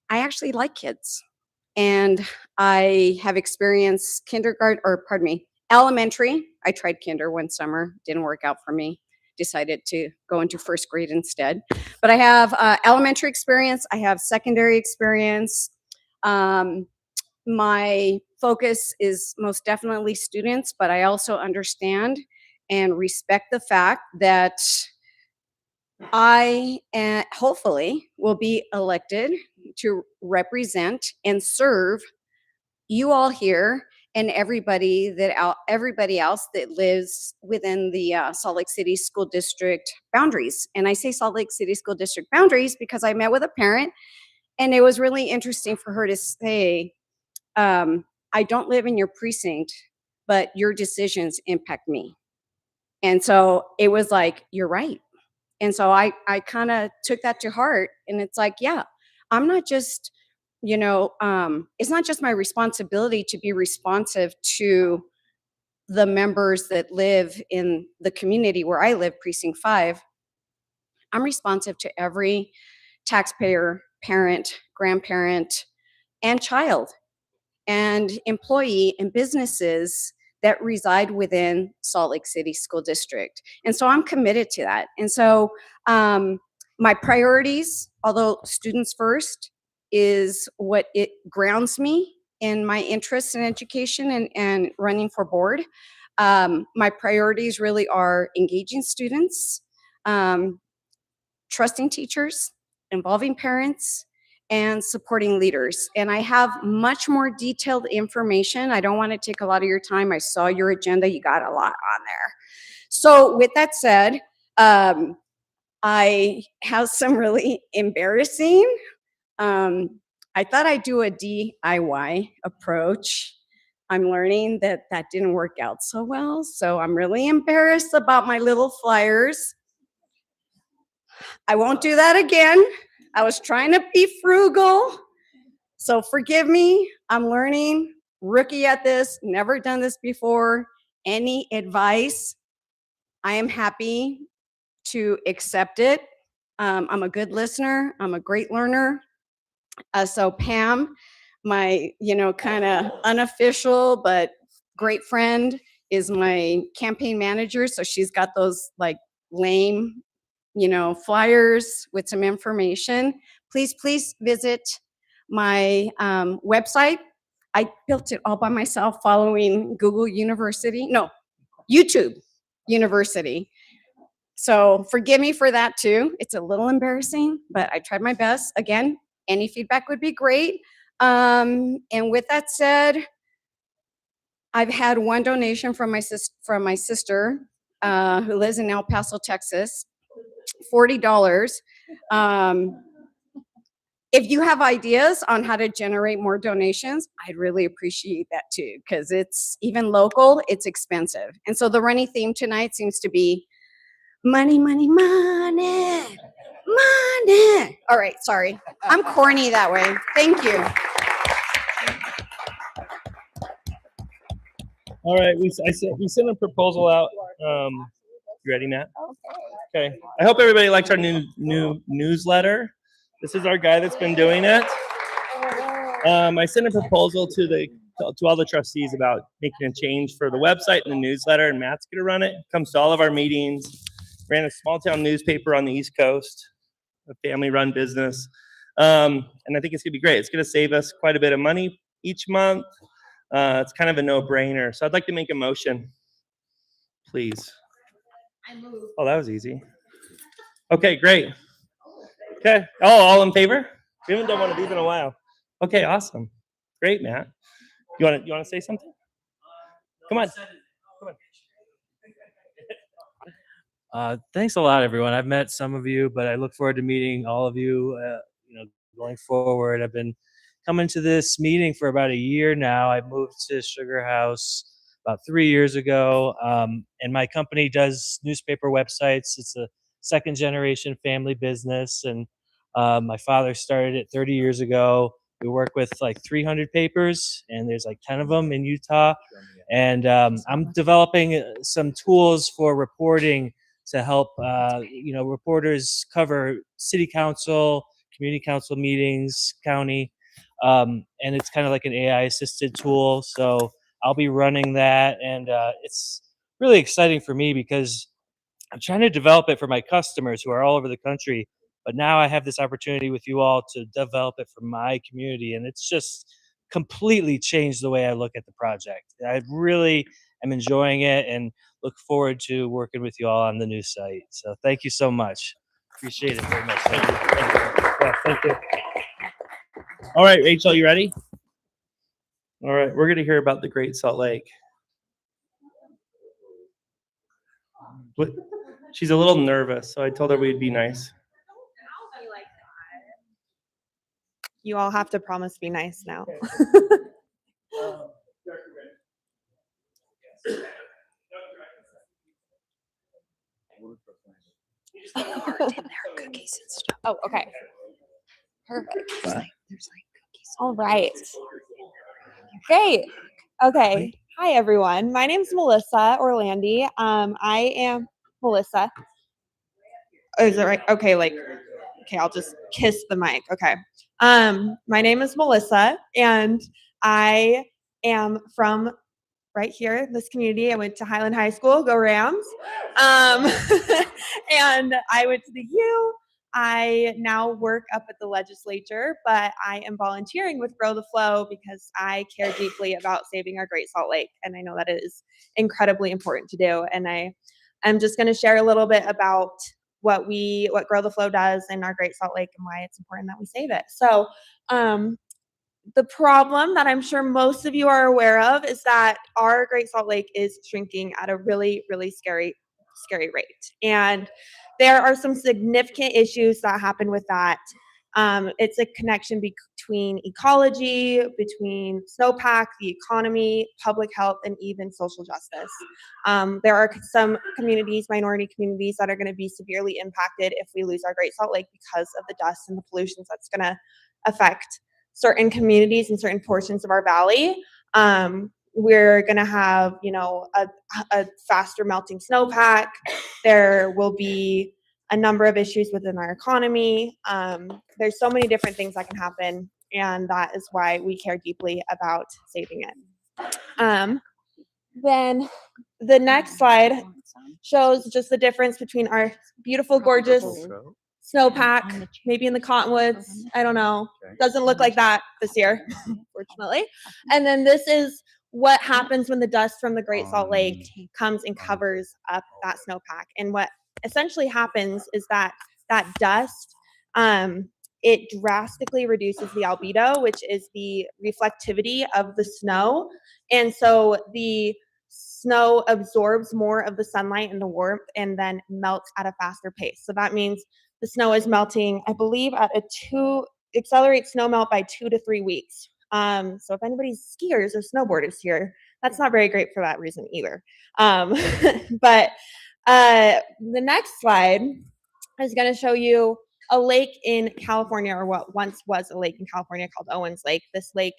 I actually like kids. And I have experienced elementary. I tried kinder one summer, didn't work out for me. Decided to go into first grade instead. But I have elementary experience. I have secondary experience. My focus is most definitely students, but I also understand and respect the fact that I hopefully will be elected to represent and serve you all here and everybody else that lives within the Salt Lake City School District boundaries. And I say Salt Lake City School District boundaries because I met with a parent, and it was really interesting for her to say, I don't live in your precinct, but your decisions impact me. And so it was like, you're right. And so I kind of took that to heart, and it's like, yeah, I'm not just, it's not just my responsibility to be responsive to the members that live in the community where I live, Precinct 5. I'm responsive to every taxpayer, parent, grandparent, and child, and employee and businesses that reside within Salt Lake City School District. And so I'm committed to that. And so My priorities, although students first, is what it grounds me in my interests in education and running for board. My priorities really are engaging students, trusting teachers, involving parents, and supporting leaders. And I have much more detailed information. I don't want to take a lot of your time. I saw your agenda. You got a lot on there. So with that said, I have some really embarrassing. I thought I'd do a DIY approach. I'm learning that that didn't work out so well. So I'm really embarrassed about my little flyers. I won't do that again. I was trying to be frugal. So forgive me. I'm learning, rookie at this, never done this before. Any advice, I am happy to accept it. I'm a good listener. I'm a great learner. So Pam, my, kind of unofficial but great friend, is my campaign manager. So she's got those like lame, flyers with some information. Please visit my website. I built it all by myself following Google University. No, YouTube University. So forgive me for that too. It's a little embarrassing, but I tried my best. Again, any feedback would be great. And with that said, I've had one donation from my sister who lives in El Paso, Texas, $40. If you have ideas on how to generate more donations, I'd really appreciate that too, because it's even local, it's expensive. And so the running theme tonight seems to be money, money, money, money. All right, sorry. I'm corny that way. Thank you. All right, we sent a proposal out. You ready, Matt? Okay. I hope everybody likes our new newsletter. This is our guy that's been doing it. I sent a proposal to all the trustees about making a change for the website and the newsletter, and Matt's gonna run it. Comes to all of our meetings. Ran a small town newspaper on the East Coast, a family-run business, and I think it's gonna be great. It's gonna save us quite a bit of money each month. It's kind of a no-brainer. So I'd like to make a motion, please. I move. Oh, that was easy. Okay, great. Okay. Oh, all in favor? We haven't done one of these in a while. Okay, awesome. Great, Matt. You want to say something? Come on. Thanks a lot, everyone. I've met some of you, but I look forward to meeting all of you. Going forward, I've been coming to this meeting for about a year now. I moved to Sugar House about 3 years ago, and my company does newspaper websites. It's a second generation family business, and my father started it 30 years ago. We work with like 300 papers, and there's like 10 of them in Utah. And I'm developing some tools for reporting to help reporters cover city council, community council meetings, county. And it's kind of like an AI assisted tool. So I'll be running that, and it's really exciting for me because I'm trying to develop it for my customers who are all over the country. But now I have this opportunity with you all to develop it for my community, and it's just completely changed the way I look at the project. I really am enjoying it and look forward to working with you all on the new site. So thank you so much. Appreciate it very much. Thank you. Yeah, thank you. All right, Rachel, you ready? All right, we're going to hear about the Great Salt Lake. What? She's a little nervous, so I told her we'd be nice. You all have to promise to be nice now. Cookies and stuff. Oh, okay. Perfect. All right. Great. Okay. Hi, everyone. My name's Melissa Orlandi. I am Melissa. Oh, is that right? Okay, okay, I'll just kiss the mic. Okay. My name is Melissa, and I am from right here, this community. I went to Highland High School, go Rams. And I went to the U. I now work up at the legislature, but I am volunteering with Grow the Flow because I care deeply about saving our Great Salt Lake. And I know that it is incredibly important to do. And I'm just going to share a little bit about what Grow the Flow does in our Great Salt Lake and why it's important that we save it. So, the problem that I'm sure most of you are aware of is that our Great Salt Lake is shrinking at a really, really scary rate. And there are some significant issues that happen with that. It's a connection between ecology, between snowpack, the economy, public health, and even social justice. There are some communities, minority communities, that are going to be severely impacted if we lose our Great Salt Lake because of the dust and the pollutions that's going to affect certain communities and certain portions of our valley. We're going to have, a faster melting snowpack. There will be a number of issues within our economy. There's so many different things that can happen, and that is why we care deeply about saving it. Then the next slide shows just the difference between our beautiful, gorgeous snowpack, maybe in the Cottonwoods. I don't know. Doesn't look like that this year, fortunately. And then this is what happens when the dust from the Great Salt Lake comes and covers up that snowpack. And what essentially happens is that dust, it drastically reduces the albedo, which is the reflectivity of the snow. And so the snow absorbs more of the sunlight and the warmth and then melts at a faster pace. So that means the snow is melting, I believe, at accelerates snow melt by 2 to 3 weeks. So if anybody's skiers or snowboarders here, that's not very great for that reason either. But the next slide is going to show you a lake in California, or what once was a lake in California called Owens Lake. This lake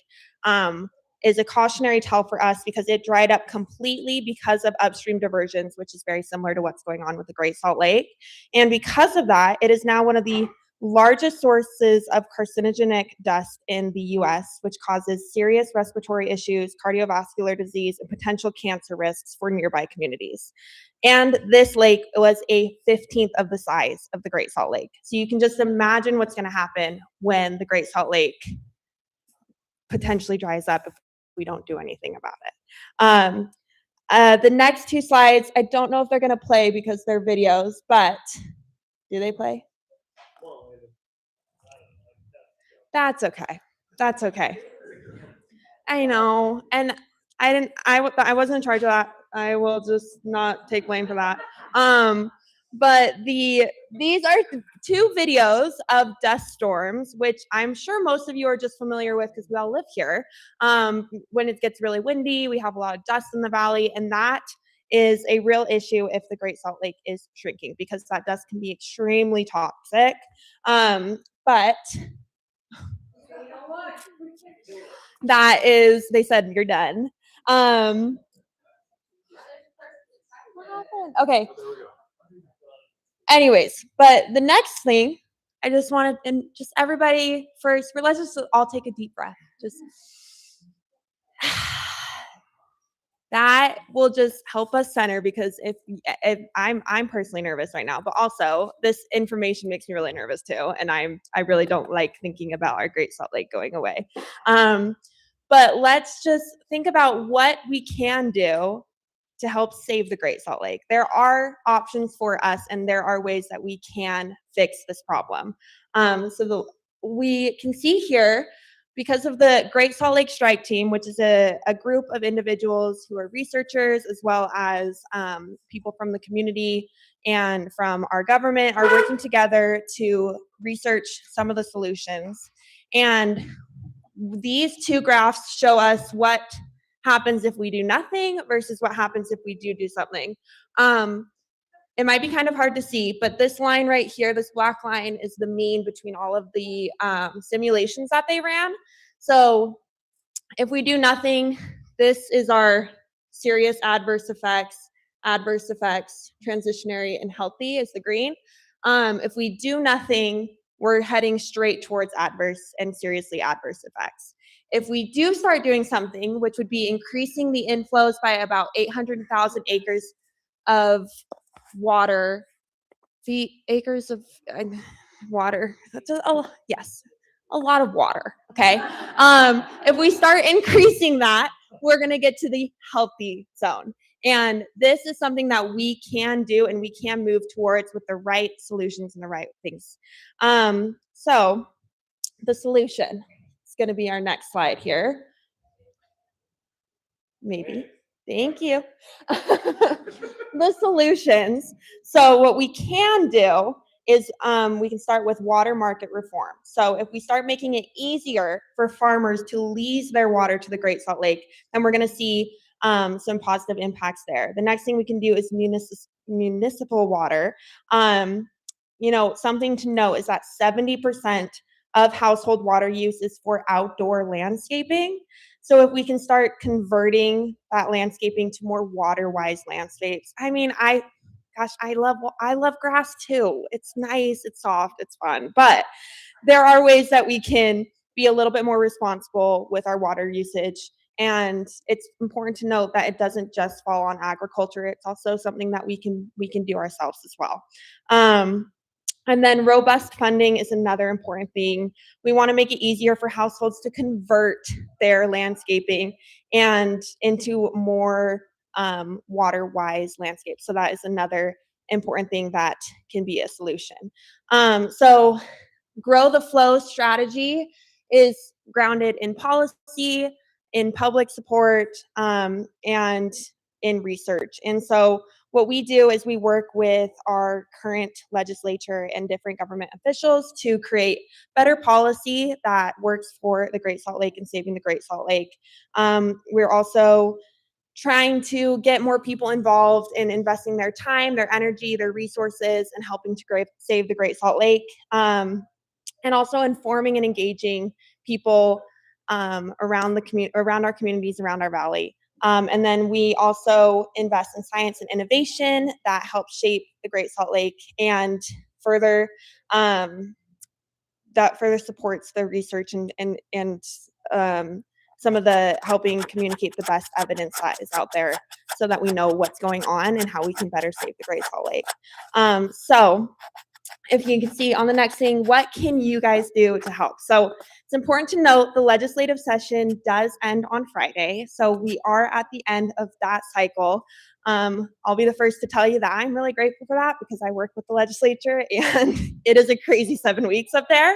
is a cautionary tale for us because it dried up completely because of upstream diversions, which is very similar to what's going on with the Great Salt Lake. And because of that, it is now one of the largest sources of carcinogenic dust in the US, which causes serious respiratory issues, cardiovascular disease, and potential cancer risks for nearby communities. And this lake was a 15th of the size of the Great Salt Lake. So you can just imagine what's going to happen when the Great Salt Lake potentially dries up if we don't do anything about it. The next two slides, I don't know if they're going to play because they're videos, but do they play? That's okay. That's okay. I know. And I wasn't in charge of that. I will just not take blame for that. But these are two videos of dust storms, which I'm sure most of you are just familiar with because we all live here. When it gets really windy, we have a lot of dust in the valley, and that is a real issue if the Great Salt Lake is shrinking because that dust can be extremely toxic. But that is, they said, you're done. What happened? Okay. Anyways, but the next thing, I just wanted, and just everybody first, let's just all take a deep breath. Just that will just help us center, because if I'm personally nervous right now, but also this information makes me really nervous too, and I really don't like thinking about our Great Salt Lake going away. But let's just think about what we can do to help save the Great Salt Lake. There are options for us, and there are ways that we can fix this problem. We can see here, because of the Great Salt Lake Strike Team, which is a group of individuals who are researchers as well as people from the community and from our government, are working together to research some of the solutions. And these two graphs show us what happens if we do nothing versus what happens if we do something. It might be kind of hard to see, but this line right here, this black line, is the mean between all of the simulations that they ran. So if we do nothing, this is our serious adverse effects, transitionary, and healthy is the green. If we do nothing, we're heading straight towards adverse and seriously adverse effects. If we do start doing something, which would be increasing the inflows by about 800,000 acres of water, water. That's yes, a lot of water. Okay. If we start increasing that, we're going to get to the healthy zone. And this is something that we can do and we can move towards with the right solutions and the right things. So the solution is going to be our next slide here. Maybe. Thank you. The solutions. So what we can do is we can start with water market reform. So if we start making it easier for farmers to lease their water to the Great Salt Lake, then we're going to see some positive impacts there. The next thing we can do is municipal water. You know, something to note is that 70% of household water use is for outdoor landscaping. So if we can start converting that landscaping to more water-wise landscapes, I mean, I love grass too. It's nice, it's soft, it's fun. But there are ways that we can be a little bit more responsible with our water usage. And it's important to note that it doesn't just fall on agriculture. It's also something that we can do ourselves as well. And then robust funding is another important thing. We want to make it easier for households to convert their landscaping and into more water-wise landscapes. So that is another important thing that can be a solution. So Grow the Flow strategy is grounded in policy, in public support, and in research. And so what we do is we work with our current legislature and different government officials to create better policy that works for the Great Salt Lake and saving the Great Salt Lake. We're also trying to get more people involved in investing their time, their energy, their resources, and helping to save the Great Salt Lake. And also informing and engaging people around our communities, around our valley. And then we also invest in science and innovation that helps shape the Great Salt Lake and further supports the research and some of the helping communicate the best evidence that is out there so that we know what's going on and how we can better save the Great Salt Lake. So if you can see on the next thing, what can you guys do to help? So it's important to note the legislative session does end on Friday. So we are at the end of that cycle. I'll be the first to tell you that I'm really grateful for that because I work with the legislature and it is a crazy 7 weeks up there.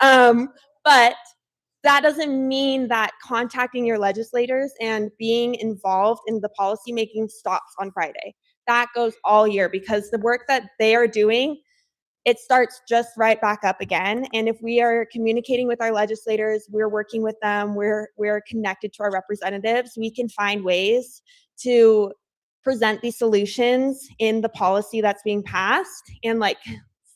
But that doesn't mean that contacting your legislators and being involved in the policymaking stops on Friday. That goes all year because the work that they are doing, it starts just right back up again. And if we are communicating with our legislators, we're working with them, we're connected to our representatives, we can find ways to present these solutions in the policy that's being passed and like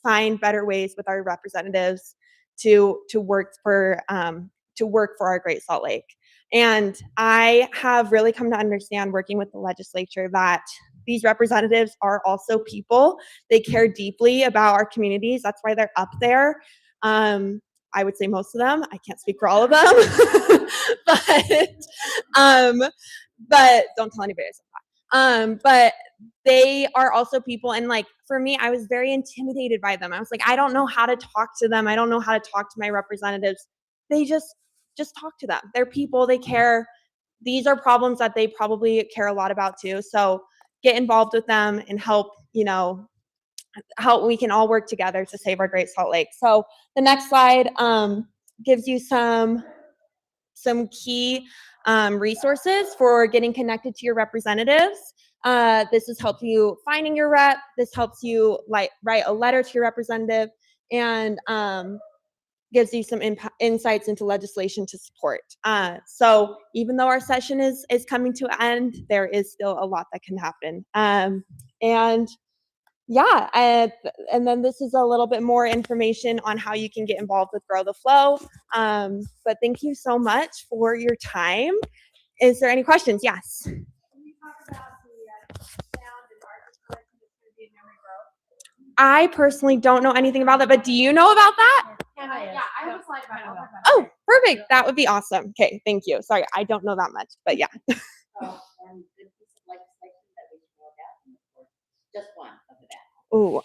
find better ways with our representatives to work for our Great Salt Lake. And I have really come to understand working with the legislature that these representatives are also people. They care deeply about our communities. That's why they're up there. I would say most of them. I can't speak for all of them. but don't tell anybody I said that. But they are also people. And like, for me, I was very intimidated by them. I was like, I don't know how to talk to them. I don't know how to talk to my representatives. They just talk to them. They're people, they care. These are problems that they probably care a lot about too. So get involved with them and help we can all work together to save our Great Salt Lake. So the next slide gives you some key resources for getting connected to your representatives. This has helped you finding your rep. This helps you write a letter to your representative and gives you some insights into legislation to support. So even though our session is coming to an end, there is still a lot that can happen. And then this is a little bit more information on how you can get involved with Grow the Flow. But thank you so much for your time. Is there any questions? Yes. I personally don't know anything about that, but do you know about that? Yeah, I have a slide about it. Oh, perfect. That would be awesome. Okay, thank you. Sorry, I don't know that much, but yeah. And the piece of legislation that we should know about, just one of the back. Oh,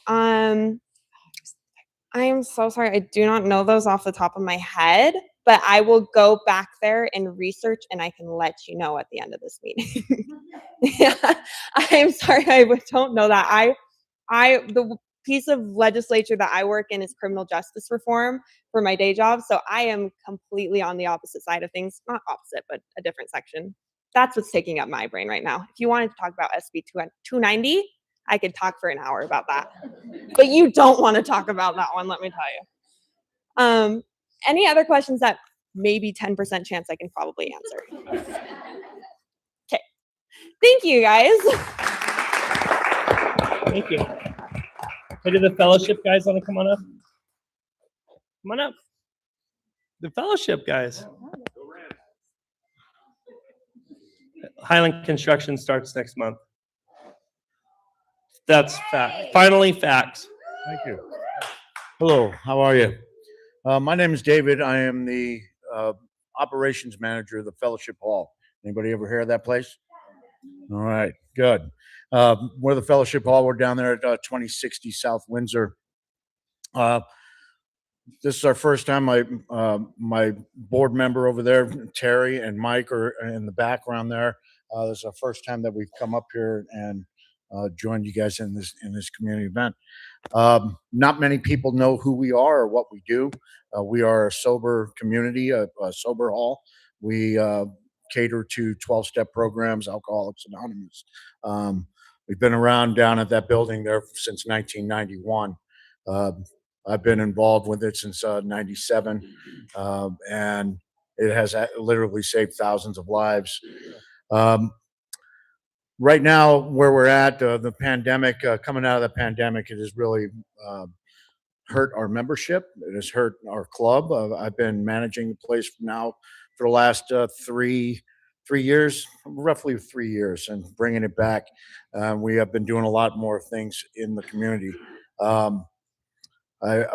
am so sorry. I do not know those off the top of my head, but I will go back there and research and I can let you know at the end of this meeting. Yeah, I am sorry. Don't know that. The piece of legislature that I work in is criminal justice reform for my day job. So I am completely on the opposite side of things. Not opposite, but a different section. That's what's taking up my brain right now. If you wanted to talk about SB 290, I could talk for an hour about that. But you don't want to talk about that one, let me tell you. Any other questions that maybe 10% chance I can probably answer? Okay. Thank you, guys. Thank you. Hey, do the fellowship guys want to come on up? Come on up. The fellowship guys. Highland Construction starts next month. That's fact. Finally, facts. Thank you. Hello, how are you? My name is David. I am the operations manager of the Fellowship Hall. Anybody ever hear of that place? All right, good. We're the Fellowship Hall. We're down there at 2060 South Windsor. This is our first time. My board member over there, Terry, and Mike are in the background there. This is our first time that we've come up here and joined you guys in this community event. Not many people know who we are or what we do. We are a sober community, a sober hall. We cater to 12-step programs, Alcoholics Anonymous. We've been around down at that building there since 1991. I've been involved with it since 97, and it has literally saved thousands of lives. Right now, where we're at, the pandemic, coming out of the pandemic, it has really hurt our membership. It has hurt our club. I've been managing the place now for the last 3 years, roughly 3 years, and bringing it back. We have been doing a lot more things in the community.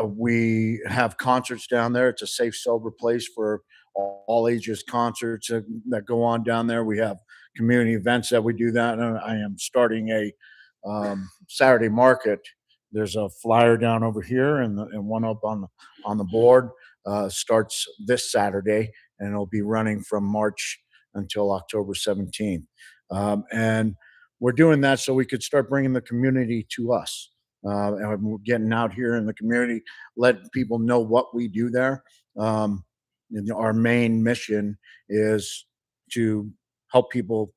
We have concerts down there. It's a safe, sober place for all ages concerts that go on down there. We have community events that we do that. And I am starting a Saturday market. There's a flyer down over here and one up on the board. Starts this Saturday, and it'll be running from March until October 17th. And we're doing that so we could start bringing the community to us. And we're getting out here in the community, let people know what we do there. Our main mission is to help people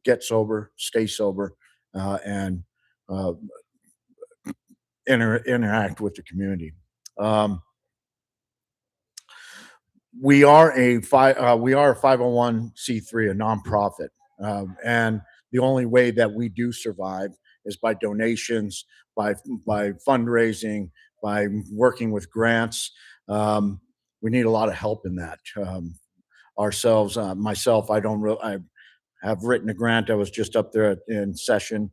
get sober, stay sober, and interact with the community. We are a 501c3, a nonprofit, and the only way that we do survive is by donations, by fundraising, by working with grants. We need a lot of help in that. Ourselves, myself, I have written a grant. I was just up there in session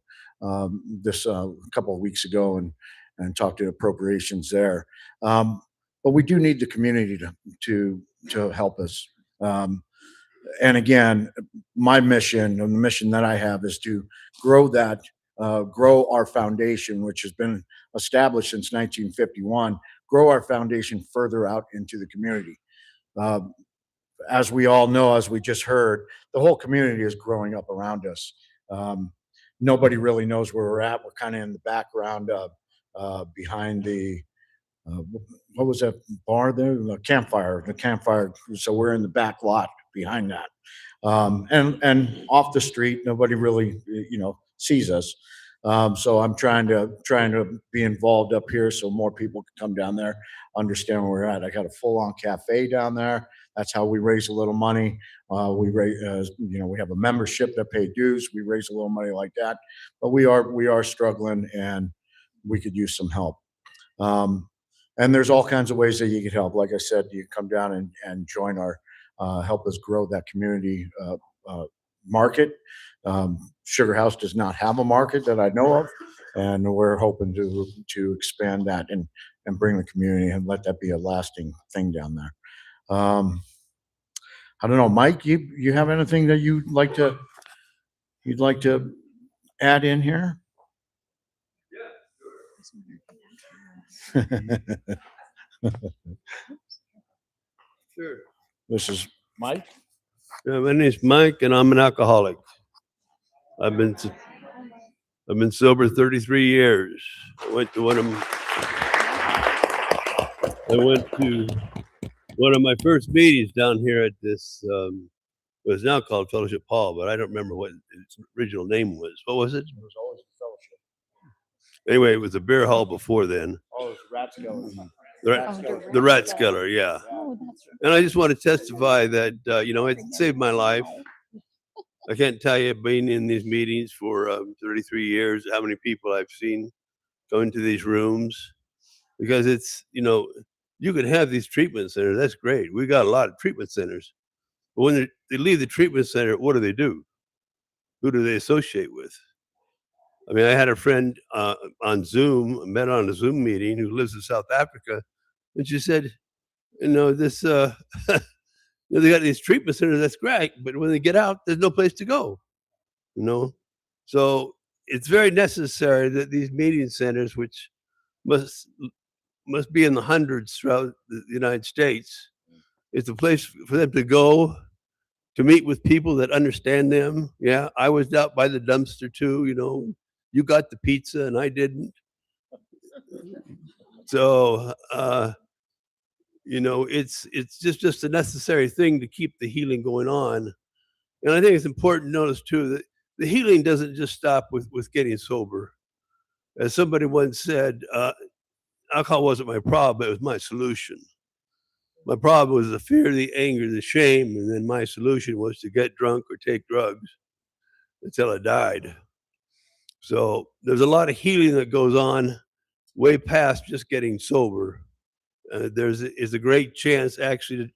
this couple of weeks ago and talked to appropriations there. But we do need the community to help us. And again, my mission and the mission that I have is to grow our foundation, which has been established since 1951, grow our foundation further out into the community. As we all know, as we just heard, the whole community is growing up around us. Nobody really knows where we're at. We're kind of in the background behind the, what was that bar there? The campfire. So we're in the back lot behind that. And off the street, nobody really, sees us. So I'm trying to be involved up here so more people can come down there, understand where we're at. I got a full-on cafe down there. That's how we raise a little money. We raise, we have a membership that pay dues. We raise a little money like that, but we are struggling, and we could use some help. And there's all kinds of ways that you could help. Like I said, you come down and join our, help us grow that community market. Sugar House does not have a market that I know of, and we're hoping to expand that and bring the community and let that be a lasting thing down there. I don't know, Mike, you have anything that you'd like to add in here? Sure. This is Mike. Yeah, my name's Mike, and I'm an alcoholic. I've been sober 33 years. I went to one of my first meetings down here at this. It was now called Fellowship Hall, but I don't remember what its original name was. What was it? It was always a fellowship. Anyway, it was a beer hall before then. Oh, it was Rathskeller. The Rathskeller, yeah. And I just want to testify that, it saved my life. I can't tell you, being in these meetings for 33 years, how many people I've seen go into these rooms. Because it's, you can have these treatment centers. That's great. We got a lot of treatment centers. But when they leave the treatment center, what do? Who do they associate with? I mean, I had a friend on Zoom, met on a Zoom meeting, who lives in South Africa. And she said, this, they got these treatment centers, that's great. But when they get out, there's no place to go, So it's very necessary that these meeting centers, which must be in the hundreds throughout the United States, it's a place for them to go to meet with people that understand them. Yeah, I was out by the dumpster too, you got the pizza and I didn't. So, it's just a necessary thing to keep the healing going on. And I think it's important to notice too that the healing doesn't just stop with getting sober. As somebody once said, alcohol wasn't my problem, it was my solution. My problem was the fear, the anger, the shame, and then my solution was to get drunk or take drugs until I died. So there's a lot of healing that goes on way past just getting sober. There's a great chance actually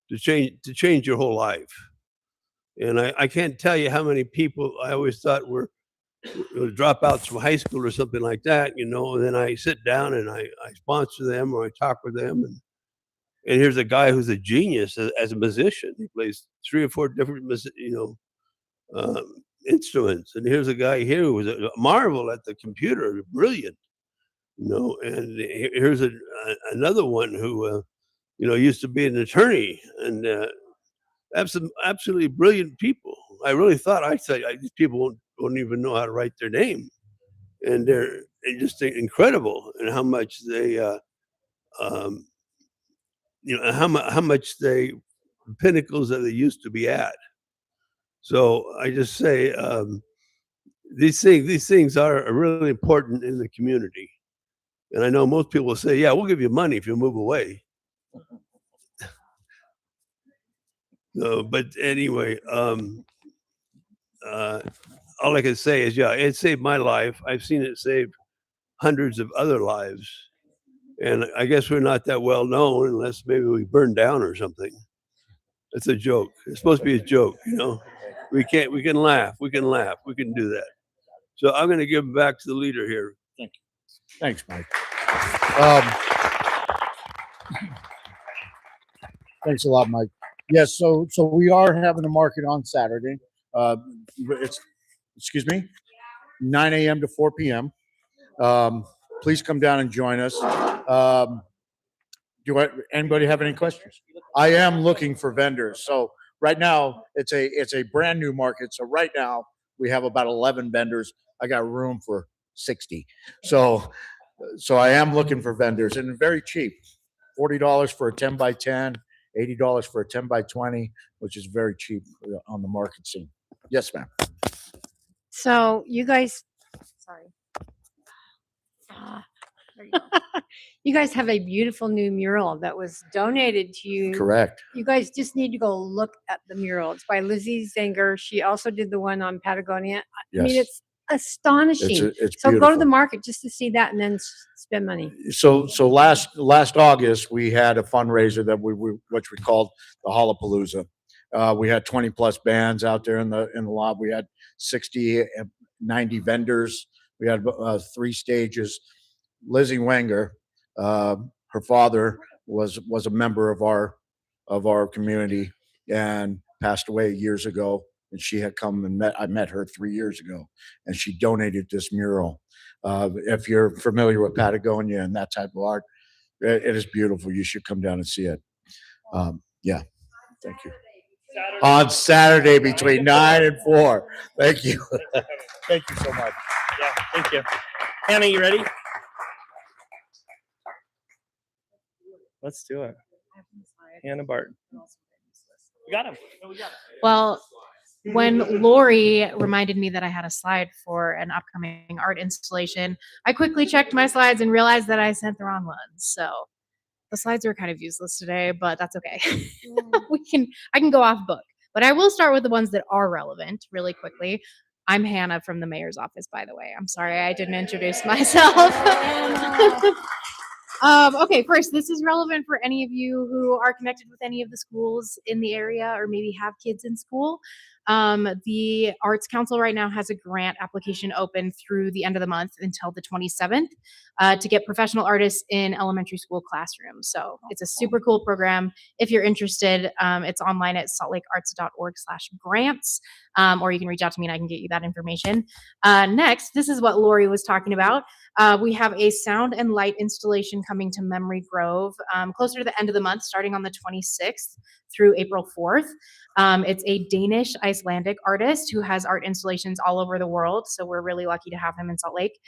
to change your whole life. And I can't tell you how many people I always thought were dropouts from high school or something like that, and then I sit down and I sponsor them or I talk with them. And here's a guy who's a genius as a musician. He plays 3 or 4 different, instruments. And here's a guy here who was a marvel at the computer, brilliant. And here's another one who, used to be an attorney, and absolutely brilliant people. I really thought these people won't even know how to write their name, and they're just incredible, and how much they, how much they pinnacles that they used to be at. So I just say these things are really important in the community. And I know most people will say, yeah, we'll give you money if you move away. No, but anyway, all I can say is, yeah, it saved my life. I've seen it save hundreds of other lives. And I guess we're not that well known unless maybe we burn down or something. It's a joke. It's supposed to be a joke, We can laugh. We can do that. So I'm going to give it back to the leader here. Thank you. Thanks, Mike. Thanks a lot, Mike. Yes, so we are having a market on Saturday. It's 9 a.m. to 4 p.m. Please come down and join us. Anybody have any questions? I am looking for vendors. So right now it's a brand new market. So right now we have about 11 vendors. I got room for 60. So I am looking for vendors, and very cheap. $40 for a 10 by 10, $80 for a 10 by 20, which is very cheap on the market scene. Yes, ma'am. So you guys, sorry. There you go. You guys have a beautiful new mural that was donated to you. Correct. You guys just need to go look at the mural. It's by Lizzie Zenger. She also did the one on Patagonia. I mean, Yes. it's astonishing. It's so go to beautiful. the market just to see that and then spend money. So last August we had a fundraiser that which we called the Hollapalooza. We had 20 plus bands out there in the lot. We had 60, 90 vendors. We had 3 stages. Lizzie Wenger, her father was a member of our community and passed away years ago. And she had come and I met her 3 years ago, and she donated this mural. If you're familiar with Patagonia and that type of art, It is beautiful. You should come down and see it. Yeah, thank you. On Saturday between 9 and 4. Thank you. Thank you so much. Yeah, thank you. Hannah, you ready? Let's do it. Hannah Barton. We got him. No, we got him. Well, when Lori reminded me that I had a slide for an upcoming art installation, I quickly checked my slides and realized that I sent the wrong ones. So the slides are kind of useless today, but that's okay. I can go off book, but I will start with the ones that are relevant really quickly. I'm Hannah from the mayor's office, by the way. I'm sorry I didn't introduce myself. Okay, first, this is relevant for any of you who are connected with any of the schools in the area or maybe have kids in school. The Arts Council right now has a grant application open through the end of the month until the 27th to get professional artists in elementary school classrooms. So it's a super cool program. If you're interested, it's online at saltlakearts.org/grants, or you can reach out to me and I can get you that information. Next, this is what Lori was talking about. We have a sound and light installation coming to Memory Grove closer to the end of the month, starting on the 26th through April 4th. It's a Danish Icelandic artist who has art installations all over the world, so we're really lucky to have him in Salt Lake.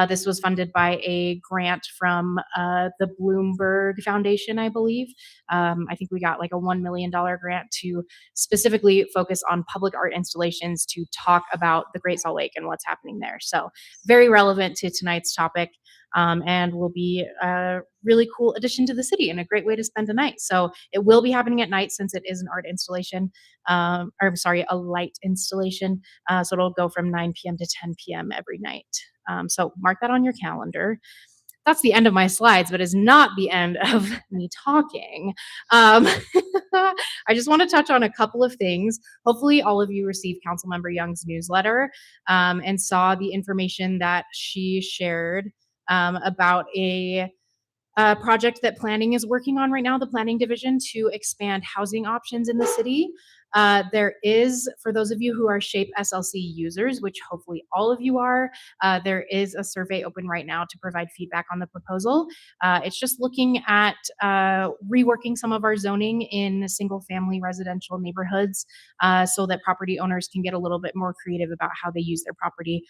This was funded by a grant from the Bloomberg Foundation, I believe. I think we got like a $1 million grant to specifically focus on public art installations to talk about the Great Salt Lake and what's happening there. So very relevant to tonight's topic. And will be a really cool addition to the city and a great way to spend a night. So it will be happening at night since it is an art installation, a light installation. So it'll go from 9 p.m. to 10 p.m. every night. So mark that on your calendar. That's the end of my slides, but is not the end of me talking. I just want to touch on a couple of things. Hopefully all of you received Councilmember Young's newsletter and saw the information that she shared about a project that planning is working on right now, the planning division, to expand housing options in the city. There is, for those of you who are SHAPE SLC users, which hopefully all of you are, there is a survey open right now to provide feedback on the proposal. It's just looking at reworking some of our zoning in single-family residential neighborhoods so that property owners can get a little bit more creative about how they use their property,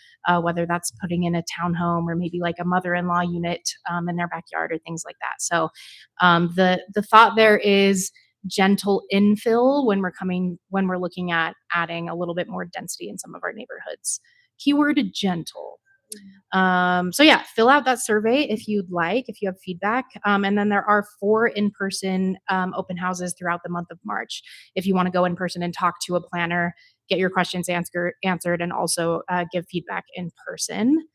whether that's putting in a townhome or maybe like a mother-in-law unit in their backyard or things like that. So the thought there is gentle infill when we're looking at adding a little bit more density in some of our neighborhoods. Keyword gentle. So yeah, fill out that survey if you'd like, if you have feedback. And then there are 4 in-person open houses throughout the month of March. If you want to go in person and talk to a planner, get your questions answered, and also give feedback in person.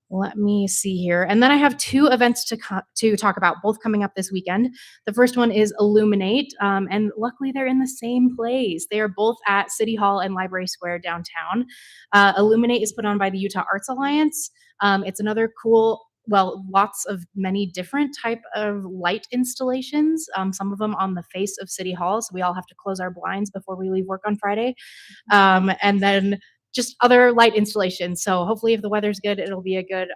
Let me see here. And then I have 2 events to talk about, both coming up this weekend. The first one is Illuminate, and luckily they're in the same place. They are both at City Hall and Library Square downtown. Illuminate is put on by the Utah Arts Alliance. It's another cool, lots of many different type of light installations, some of them on the face of City Hall, so we all have to close our blinds before we leave work on Friday. And then just other light installations. So hopefully if the weather's good, it'll be a good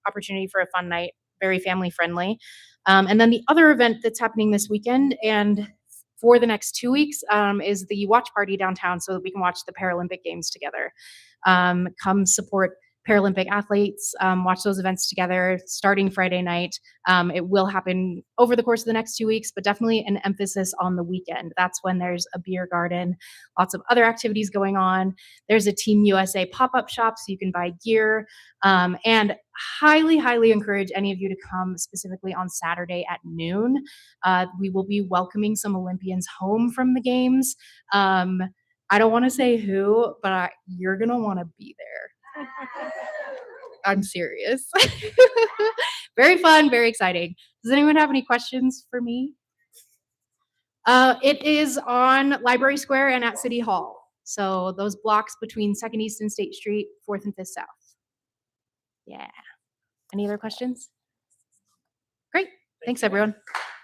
opportunity for a fun night, very family friendly. And then the other event that's happening this weekend and for the next 2 weeks is the watch party downtown so that we can watch the Paralympic Games together. Come support Paralympic athletes, watch those events together starting Friday night. It will happen over the course of the next 2 weeks, but definitely an emphasis on the weekend. That's when there's a beer garden, lots of other activities going on. There's a Team USA pop-up shop so you can buy gear, and highly, highly encourage any of you to come specifically on Saturday at noon. We will be welcoming some Olympians home from the games. I don't want to say who, but you're going to want to be there. I'm serious. Very fun, very exciting. Does anyone have any questions for me? It is on Library Square and at City Hall. So those blocks between 2nd East and State Street, 4th and 5th South. Yeah. Any other questions? Great. Thanks, everyone.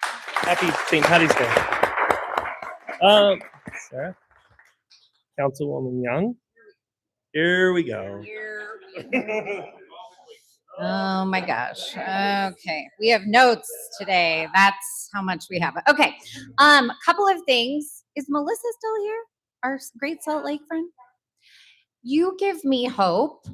Happy St. Patty's Day. Sarah? Councilwoman Young? Here we go. Oh my gosh. Okay. We have notes today. That's how much we have. Okay. Couple of things. Is Melissa still here? Our Great Salt Lake friend? You give me hope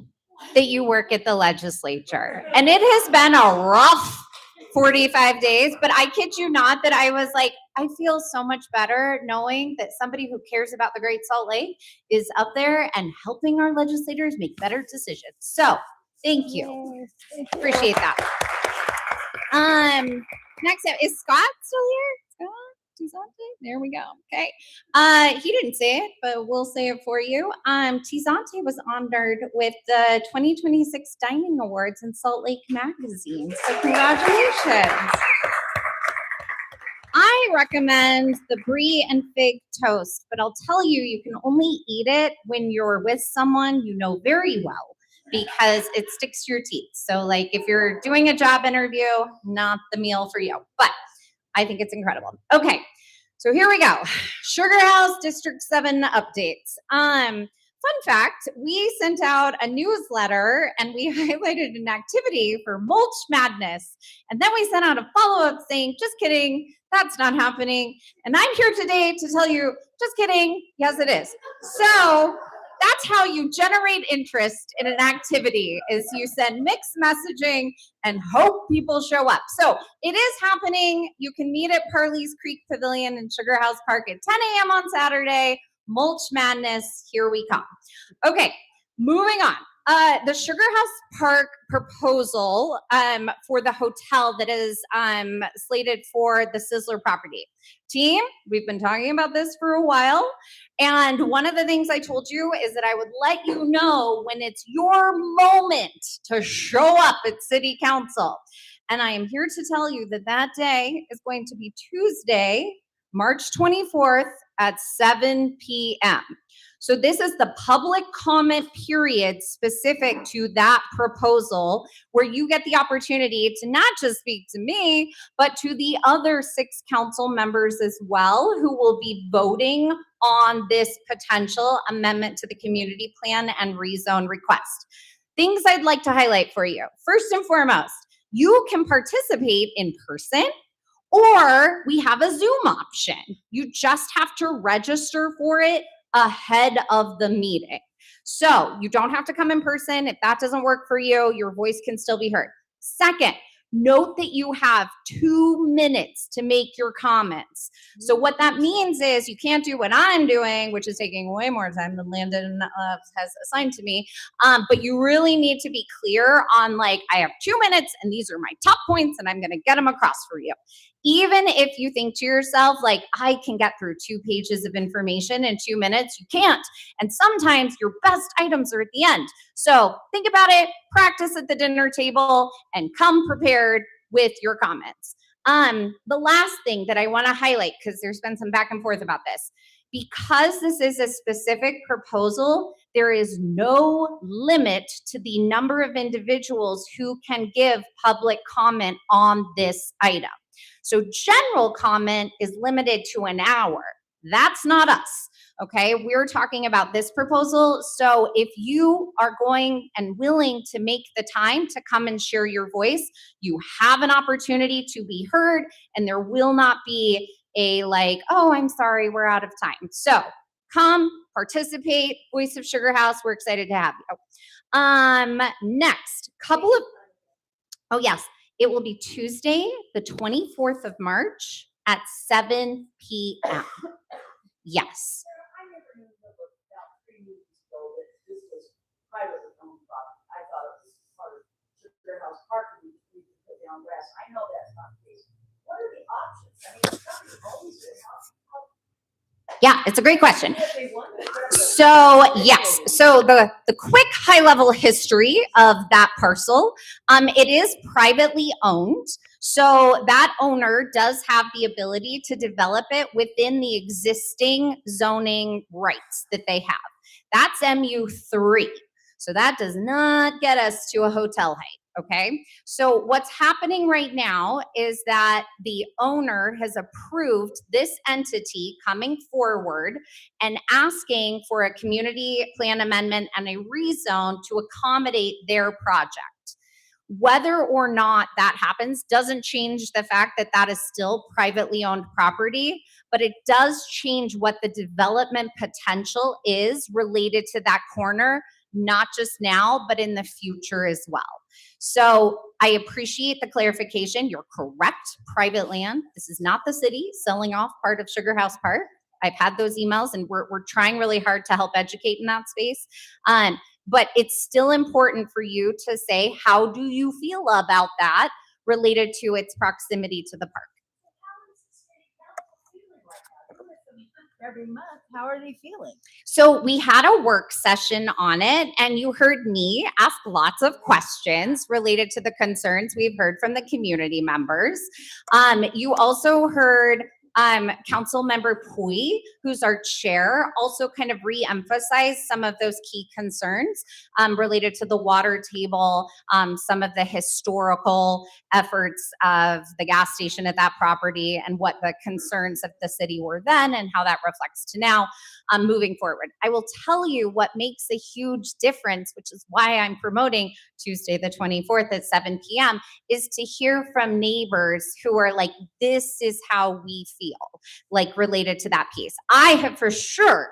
that you work at the legislature. And it has been a rough 45 days, but I kid you not that I was like, I feel so much better knowing that somebody who cares about the Great Salt Lake is up there and helping our legislators make better decisions. So thank you. Appreciate that. Next up, is Scott still here? Scott Tizante? There we go. Okay. He didn't say it, but we'll say it for you. Tizante was honored with the 2026 Dining Awards in Salt Lake Magazine. So congratulations. I recommend the brie and fig toast, but I'll tell you, you can only eat it when you're with someone you know very well, because it sticks to your teeth. So like if you're doing a job interview, not the meal for you, but I think it's incredible. Okay, so here we go. Sugar House District 7 updates. Fun fact, we sent out a newsletter and we highlighted an activity for Mulch Madness. And then we sent out a follow-up saying, just kidding, that's not happening. And I'm here today to tell you, just kidding, yes it is. So that's how you generate interest in an activity, is you send mixed messaging and hope people show up. So it is happening. You can meet at Parley's Creek Pavilion in Sugar House Park at 10 a.m. on Saturday. Mulch Madness, here we come. Okay, moving on. The Sugar House Park proposal for the hotel that is slated for the Sizzler property. Team, we've been talking about this for a while. And one of the things I told you is that I would let you know when it's your moment to show up at City Council. And I am here to tell you that that day is going to be Tuesday, March 24th at 7 p.m. So this is the public comment period specific to that proposal, where you get the opportunity to not just speak to me, but to the other 6 council members as well, who will be voting on this potential amendment to the community plan and rezone request. Things I'd like to highlight for you. First and foremost, you can participate in person, or we have a Zoom option. You just have to register for it ahead of the meeting. So you don't have to come in person. If that doesn't work for you, your voice can still be heard. Second, note that you have 2 minutes to make your comments. So what that means is you can't do what I'm doing, which is taking way more time than Landon has assigned to me. But you really need to be clear on, like, I have 2 minutes and these are my top points and I'm going to get them across for you. Even if you think to yourself, like, I can get through 2 pages of information in 2 minutes, you can't. And sometimes your best items are at the end. So think about it, practice at the dinner table, and come prepared with your comments. The last thing that I want to highlight, because there's been some back and forth about this, because this is a specific proposal, there is no limit to the number of individuals who can give public comment on this item. So general comment is limited to an hour. That's not us, okay? We're talking about this proposal. So if you are going and willing to make the time to come and share your voice, you have an opportunity to be heard, and there will not be a like, oh, I'm sorry, we're out of time. So come, participate, Voice of Sugar House. We're excited to have you. Next, oh yes. It will be Tuesday, the 24th of March at 7 p.m. Yes. I never knew about 3 weeks ago that this was privately owned property. I thought it was part of Sugar House Park and we could put down grass. I know that's not the case. What are the options? I mean, if somebody owns it, Yeah, it's a great question. So yes, so the quick high level history of that parcel, it is privately owned. So that owner does have the ability to develop it within the existing zoning rights that they have. That's MU3. So that does not get us to a hotel height, okay? So what's happening right now is that the owner has approved this entity coming forward and asking for a community plan amendment and a rezone to accommodate their project. Whether or not that happens doesn't change the fact that that is still privately owned property, but it does change what the development potential is related to that corner, not just now, but in the future as well. So I appreciate the clarification. You're correct, private land. This is not the city selling off part of Sugar House Park. I've had those emails, and we're trying really hard to help educate in that space. But it's still important for you to say, how do you feel about that related to its proximity to the park? Every month, how are they feeling? So we had a work session on it, and you heard me ask lots of questions related to the concerns we've heard from the community members. You also heard Council Member Pui, who's our chair, also kind of re-emphasize some of those key concerns related to the water table, some of the historical efforts of the gas station at that property, and what the concerns of the city were then and how that reflects to now moving forward. I will tell you what makes a huge difference, which is why I'm promoting Tuesday the 24th at 7 p.m., is to hear from neighbors who are like, this is how we feel, like related to that piece. I have for sure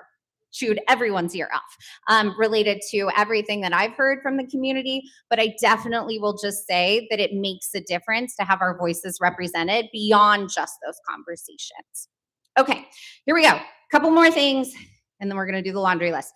chewed everyone's ear off related to everything that I've heard from the community, but I definitely will just say that it makes a difference to have our voices represented beyond just those conversations. Okay, here we go. Couple more things, and then we're going to do the laundry list.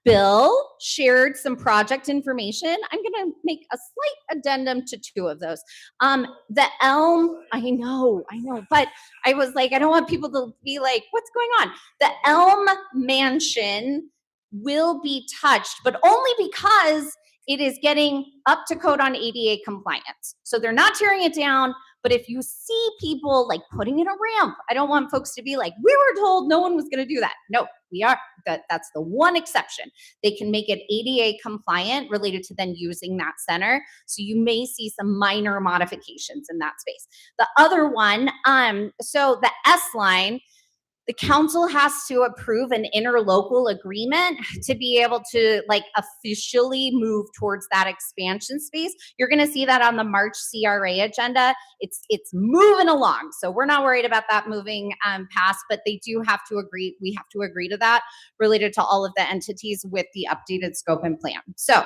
Bill shared some project information. I'm going to make a slight addendum to two of those. The Elm, I know, but I was like, I don't want people to be like, what's going on? The Elm Mansion will be touched, but only because it is getting up to code on ADA compliance. So they're not tearing it down, but if you see people like putting in a ramp, I don't want folks to be like, we were told no one was going to do that. No, we are. That's the one exception. They can make it ADA compliant related to then using that center. So you may see some minor modifications in that space. The other one, so the S line, the council has to approve an interlocal agreement to be able to like officially move towards that expansion space. You're going to see that on the March CRA agenda. It's moving along. So we're not worried about that moving past, but they do have to agree. We have to agree to that related to all of the entities with the updated scope and plan. So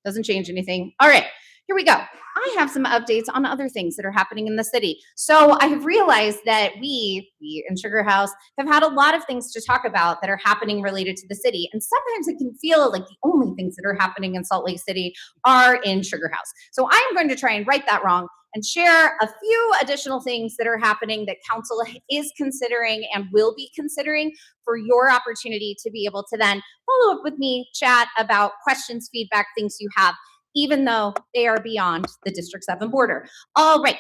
doesn't change anything. All right. Here we go. I have some updates on other things that are happening in the city. So I have realized that we in Sugar House have had a lot of things to talk about that are happening related to the city. And sometimes it can feel like the only things that are happening in Salt Lake City are in Sugar House. So I'm going to try and right that wrong and share a few additional things that are happening that council is considering and will be considering for your opportunity to be able to then follow up with me, chat about questions, feedback, things you have, even though they are beyond the District 7 border. All right.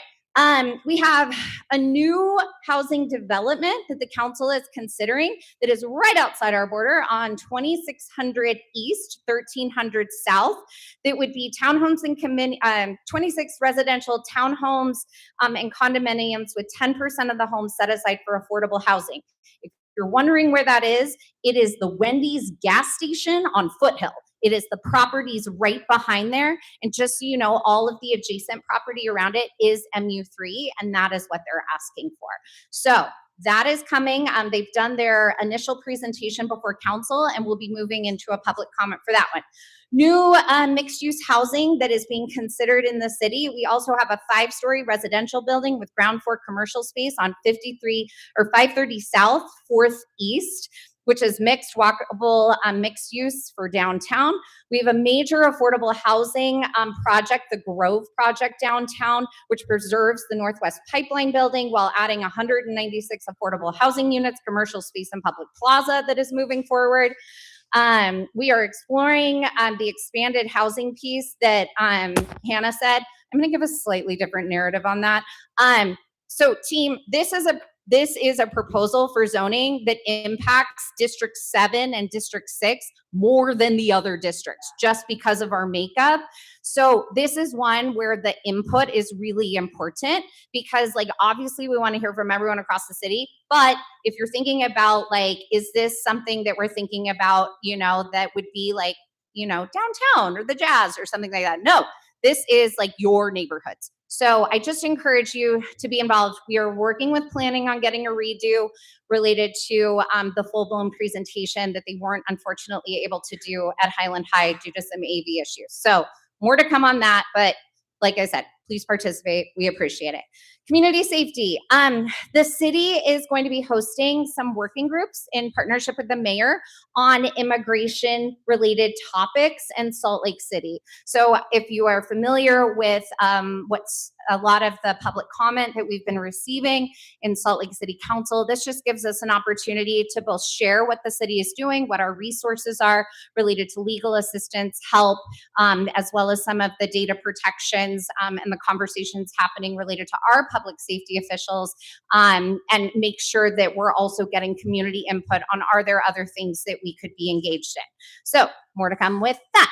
We have a new housing development that the council is considering that is right outside our border on 2600 East, 1300 South. That would be townhomes and 26 residential townhomes and condominiums with 10% of the homes set aside for affordable housing. If you're wondering where that is, it is the Wendy's gas station on Foothill. It is the properties right behind there. And just so you know, all of the adjacent property around it is MU3, and that is what they're asking for. So that is coming. They've done their initial presentation before council, and we'll be moving into a public comment for that one. New mixed-use housing that is being considered in the city. We also have a 5-story residential building with ground floor commercial space on 530 South, 4th East, which is mixed, walkable, mixed use for downtown. We have a major affordable housing project, the Grove Project downtown, which preserves the Northwest Pipeline building while adding 196 affordable housing units, commercial space, and public plaza that is moving forward. We are exploring the expanded housing piece that Hannah said. I'm going to give a slightly different narrative on that. So team, this is a proposal for zoning that impacts District 7 and District 6 more than the other districts just because of our makeup. So this is one where the input is really important because like obviously we want to hear from everyone across the city, but if you're thinking about like, is this something that we're thinking about, you know, that would be like, you know, downtown or the Jazz or something like that? No. This is like your neighborhoods. So I just encourage you to be involved. We are working with planning on getting a redo related to the full-blown presentation that they weren't unfortunately able to do at Highland High due to some AV issues. So more to come on that, but like I said, please participate. We appreciate it. Community safety. The city is going to be hosting some working groups in partnership with the mayor on immigration related topics in Salt Lake City. So if you are familiar with what's a lot of the public comment that we've been receiving in Salt Lake City Council, this just gives us an opportunity to both share what the city is doing, what our resources are related to legal assistance, help, as well as some of the data protections and the conversations happening related to our public safety officials, and make sure that we're also getting community input on are there other things that we could be engaged in. So more to come with that.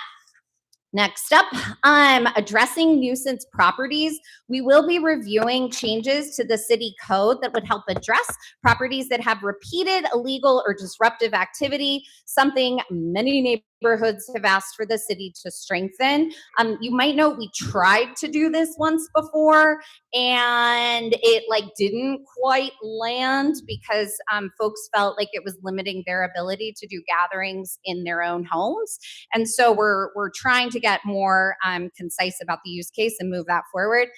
Next up, addressing nuisance properties. We will be reviewing changes to the city code that would help address properties that have repeated illegal or disruptive activity, something many neighborhoods have asked for the city to strengthen. You might know we tried to do this once before and it didn't quite land because folks felt like it was limiting their ability to do gatherings in their own homes. And so we're trying to get more concise about the use case and move that forward.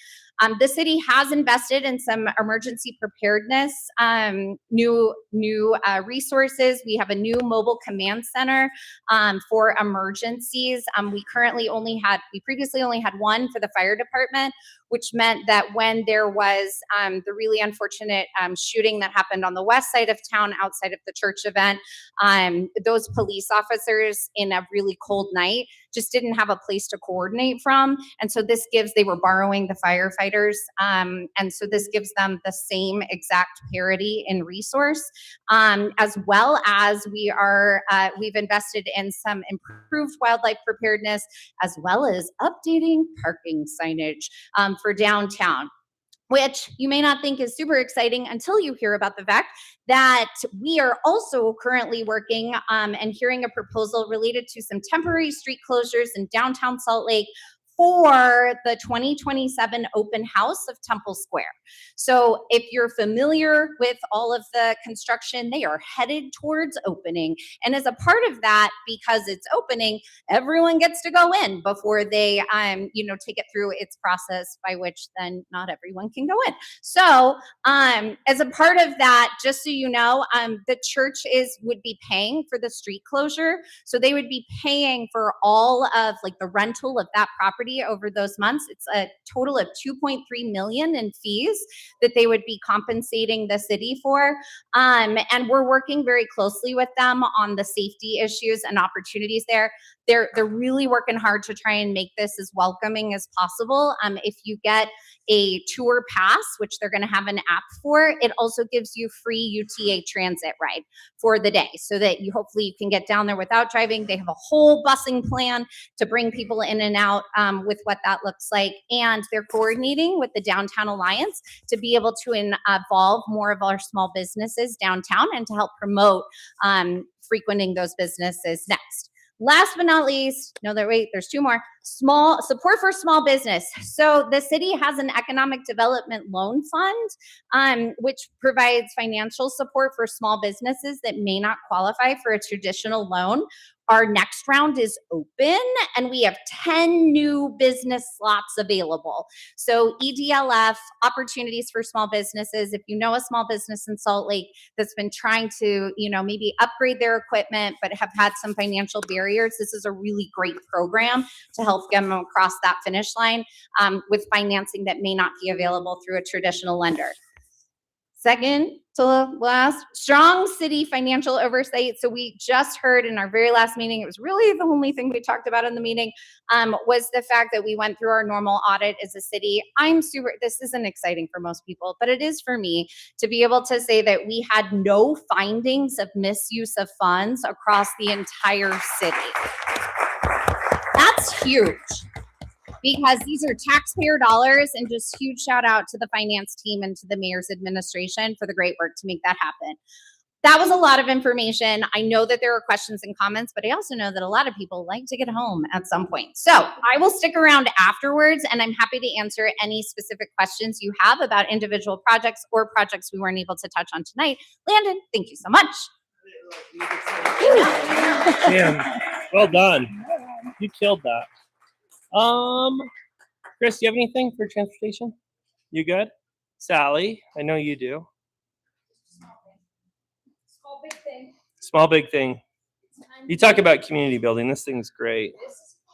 The city has invested in some emergency preparedness, new resources. We have a new mobile command center for emergencies. We previously only had one for the fire department, which meant that when there was the really unfortunate shooting that happened on the west side of town outside of the church event, those police officers in a really cold night just didn't have a place to coordinate from. And so they were borrowing the firefighters. And so this gives them the same exact parity in resource, as well as we've invested in some improved wildlife preparedness, as well as updating parking signage for downtown, which you may not think is super exciting until you hear about the fact that we are also currently working and hearing a proposal related to some temporary street closures in downtown Salt Lake for the 2027 open house of Temple Square. So if you're familiar with all of the construction, they are headed towards opening. And as a part of that, because it's opening, everyone gets to go in before they, take it through its process, by which then not everyone can go in. So as a part of that, just so you know, the church would be paying for the street closure. So they would be paying for all of the rental of that property over those months. It's a total of $2.3 million in fees that they would be compensating the city for. And we're working very closely with them on the safety issues and opportunities there. They're really working hard to try and make this as welcoming as possible. If you get a tour pass, which they're going to have an app for, it also gives you free UTA transit ride for the day so that hopefully you can get down there without driving. They have a whole busing plan to bring people in and out with what that looks like. And they're coordinating with the Downtown Alliance to be able to involve more of our small businesses downtown and to help promote frequenting those businesses next. Last but not least, there's two more. Small support for small business. So the city has an economic development loan fund, which provides financial support for small businesses that may not qualify for a traditional loan. Our next round is open and we have 10 new business slots available. So EDLF, opportunities for small businesses. If you know a small business in Salt Lake that's been trying to, maybe upgrade their equipment, but have had some financial barriers, this is a really great program to help get them across that finish line with financing that may not be available through a traditional lender. Second to last, strong city financial oversight. So we just heard in our very last meeting, it was really the only thing we talked about in the meeting, was the fact that we went through our normal audit as a city. This isn't exciting for most people, but it is for me to be able to say that we had no findings of misuse of funds across the entire city. That's huge, because these are taxpayer dollars, and just huge shout out to the finance team and to the mayor's administration for the great work to make that happen. that was a lot of information. I know that there are questions and comments, but I also know that a lot of people like to get home at some point. So I will stick around afterwards, and I'm happy to answer any specific questions you have about individual projects or projects we weren't able to touch on tonight. Landon, thank you so much. Damn, well done. You killed that. Chris, do you have anything for transportation? You good? Sally, I know you do. Small big thing. You talk about community building. This thing's great.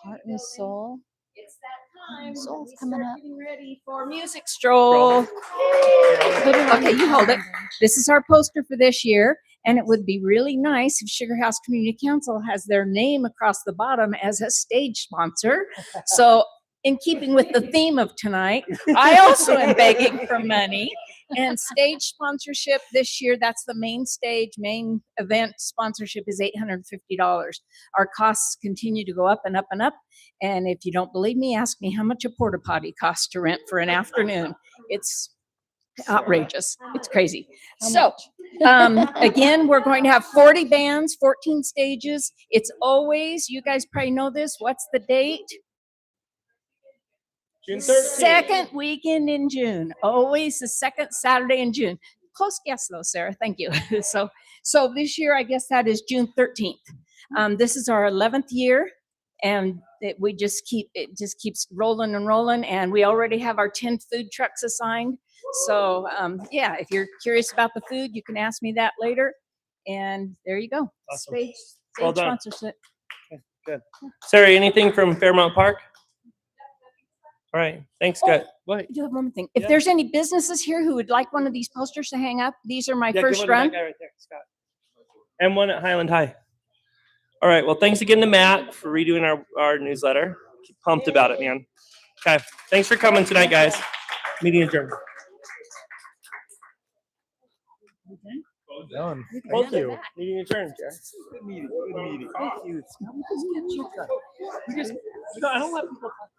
Heart and soul. It's that time. Soul's coming up. Getting ready for music stroll. Okay, you hold it. This is our poster for this year, and it would be really nice if Sugar House Community Council has their name across the bottom as a stage sponsor. So, in keeping with the theme of tonight, I also am begging for money. And stage sponsorship this year, that's the main stage, main event sponsorship is $850. Our costs continue to go up and up and up. And if you don't believe me, ask me how much a porta potty costs to rent for an afternoon. It's outrageous. It's crazy. So again, we're going to have 40 bands, 14 stages. It's always, you guys probably know this, what's the date? June 13th. Second weekend in June, always the second Saturday in June. Close guess though, Sarah. Thank you. So this year, I guess that is June 13th. This is our 11th year, and it just keeps rolling and rolling. And we already have our 10 food trucks assigned. So yeah, if you're curious about the food, you can ask me that later. And there you go. Awesome. Stage Well done. sponsorship. Good. Sarah, anything from Fairmount Park? All right. Thanks, Scott. I do have one more thing. If there's any businesses here who would like one of these posters to hang up, these are my first give one run. to that guy right there, Scott. And one at Highland High. All right. Well, thanks again to Matt for redoing our newsletter. Keep pumped about it, man. Okay. Thanks for coming tonight, guys. Meeting adjourned. Done. Thank you. Meeting adjourned, Jared. Good meeting. Good meeting. Thank you. I don't let people talk.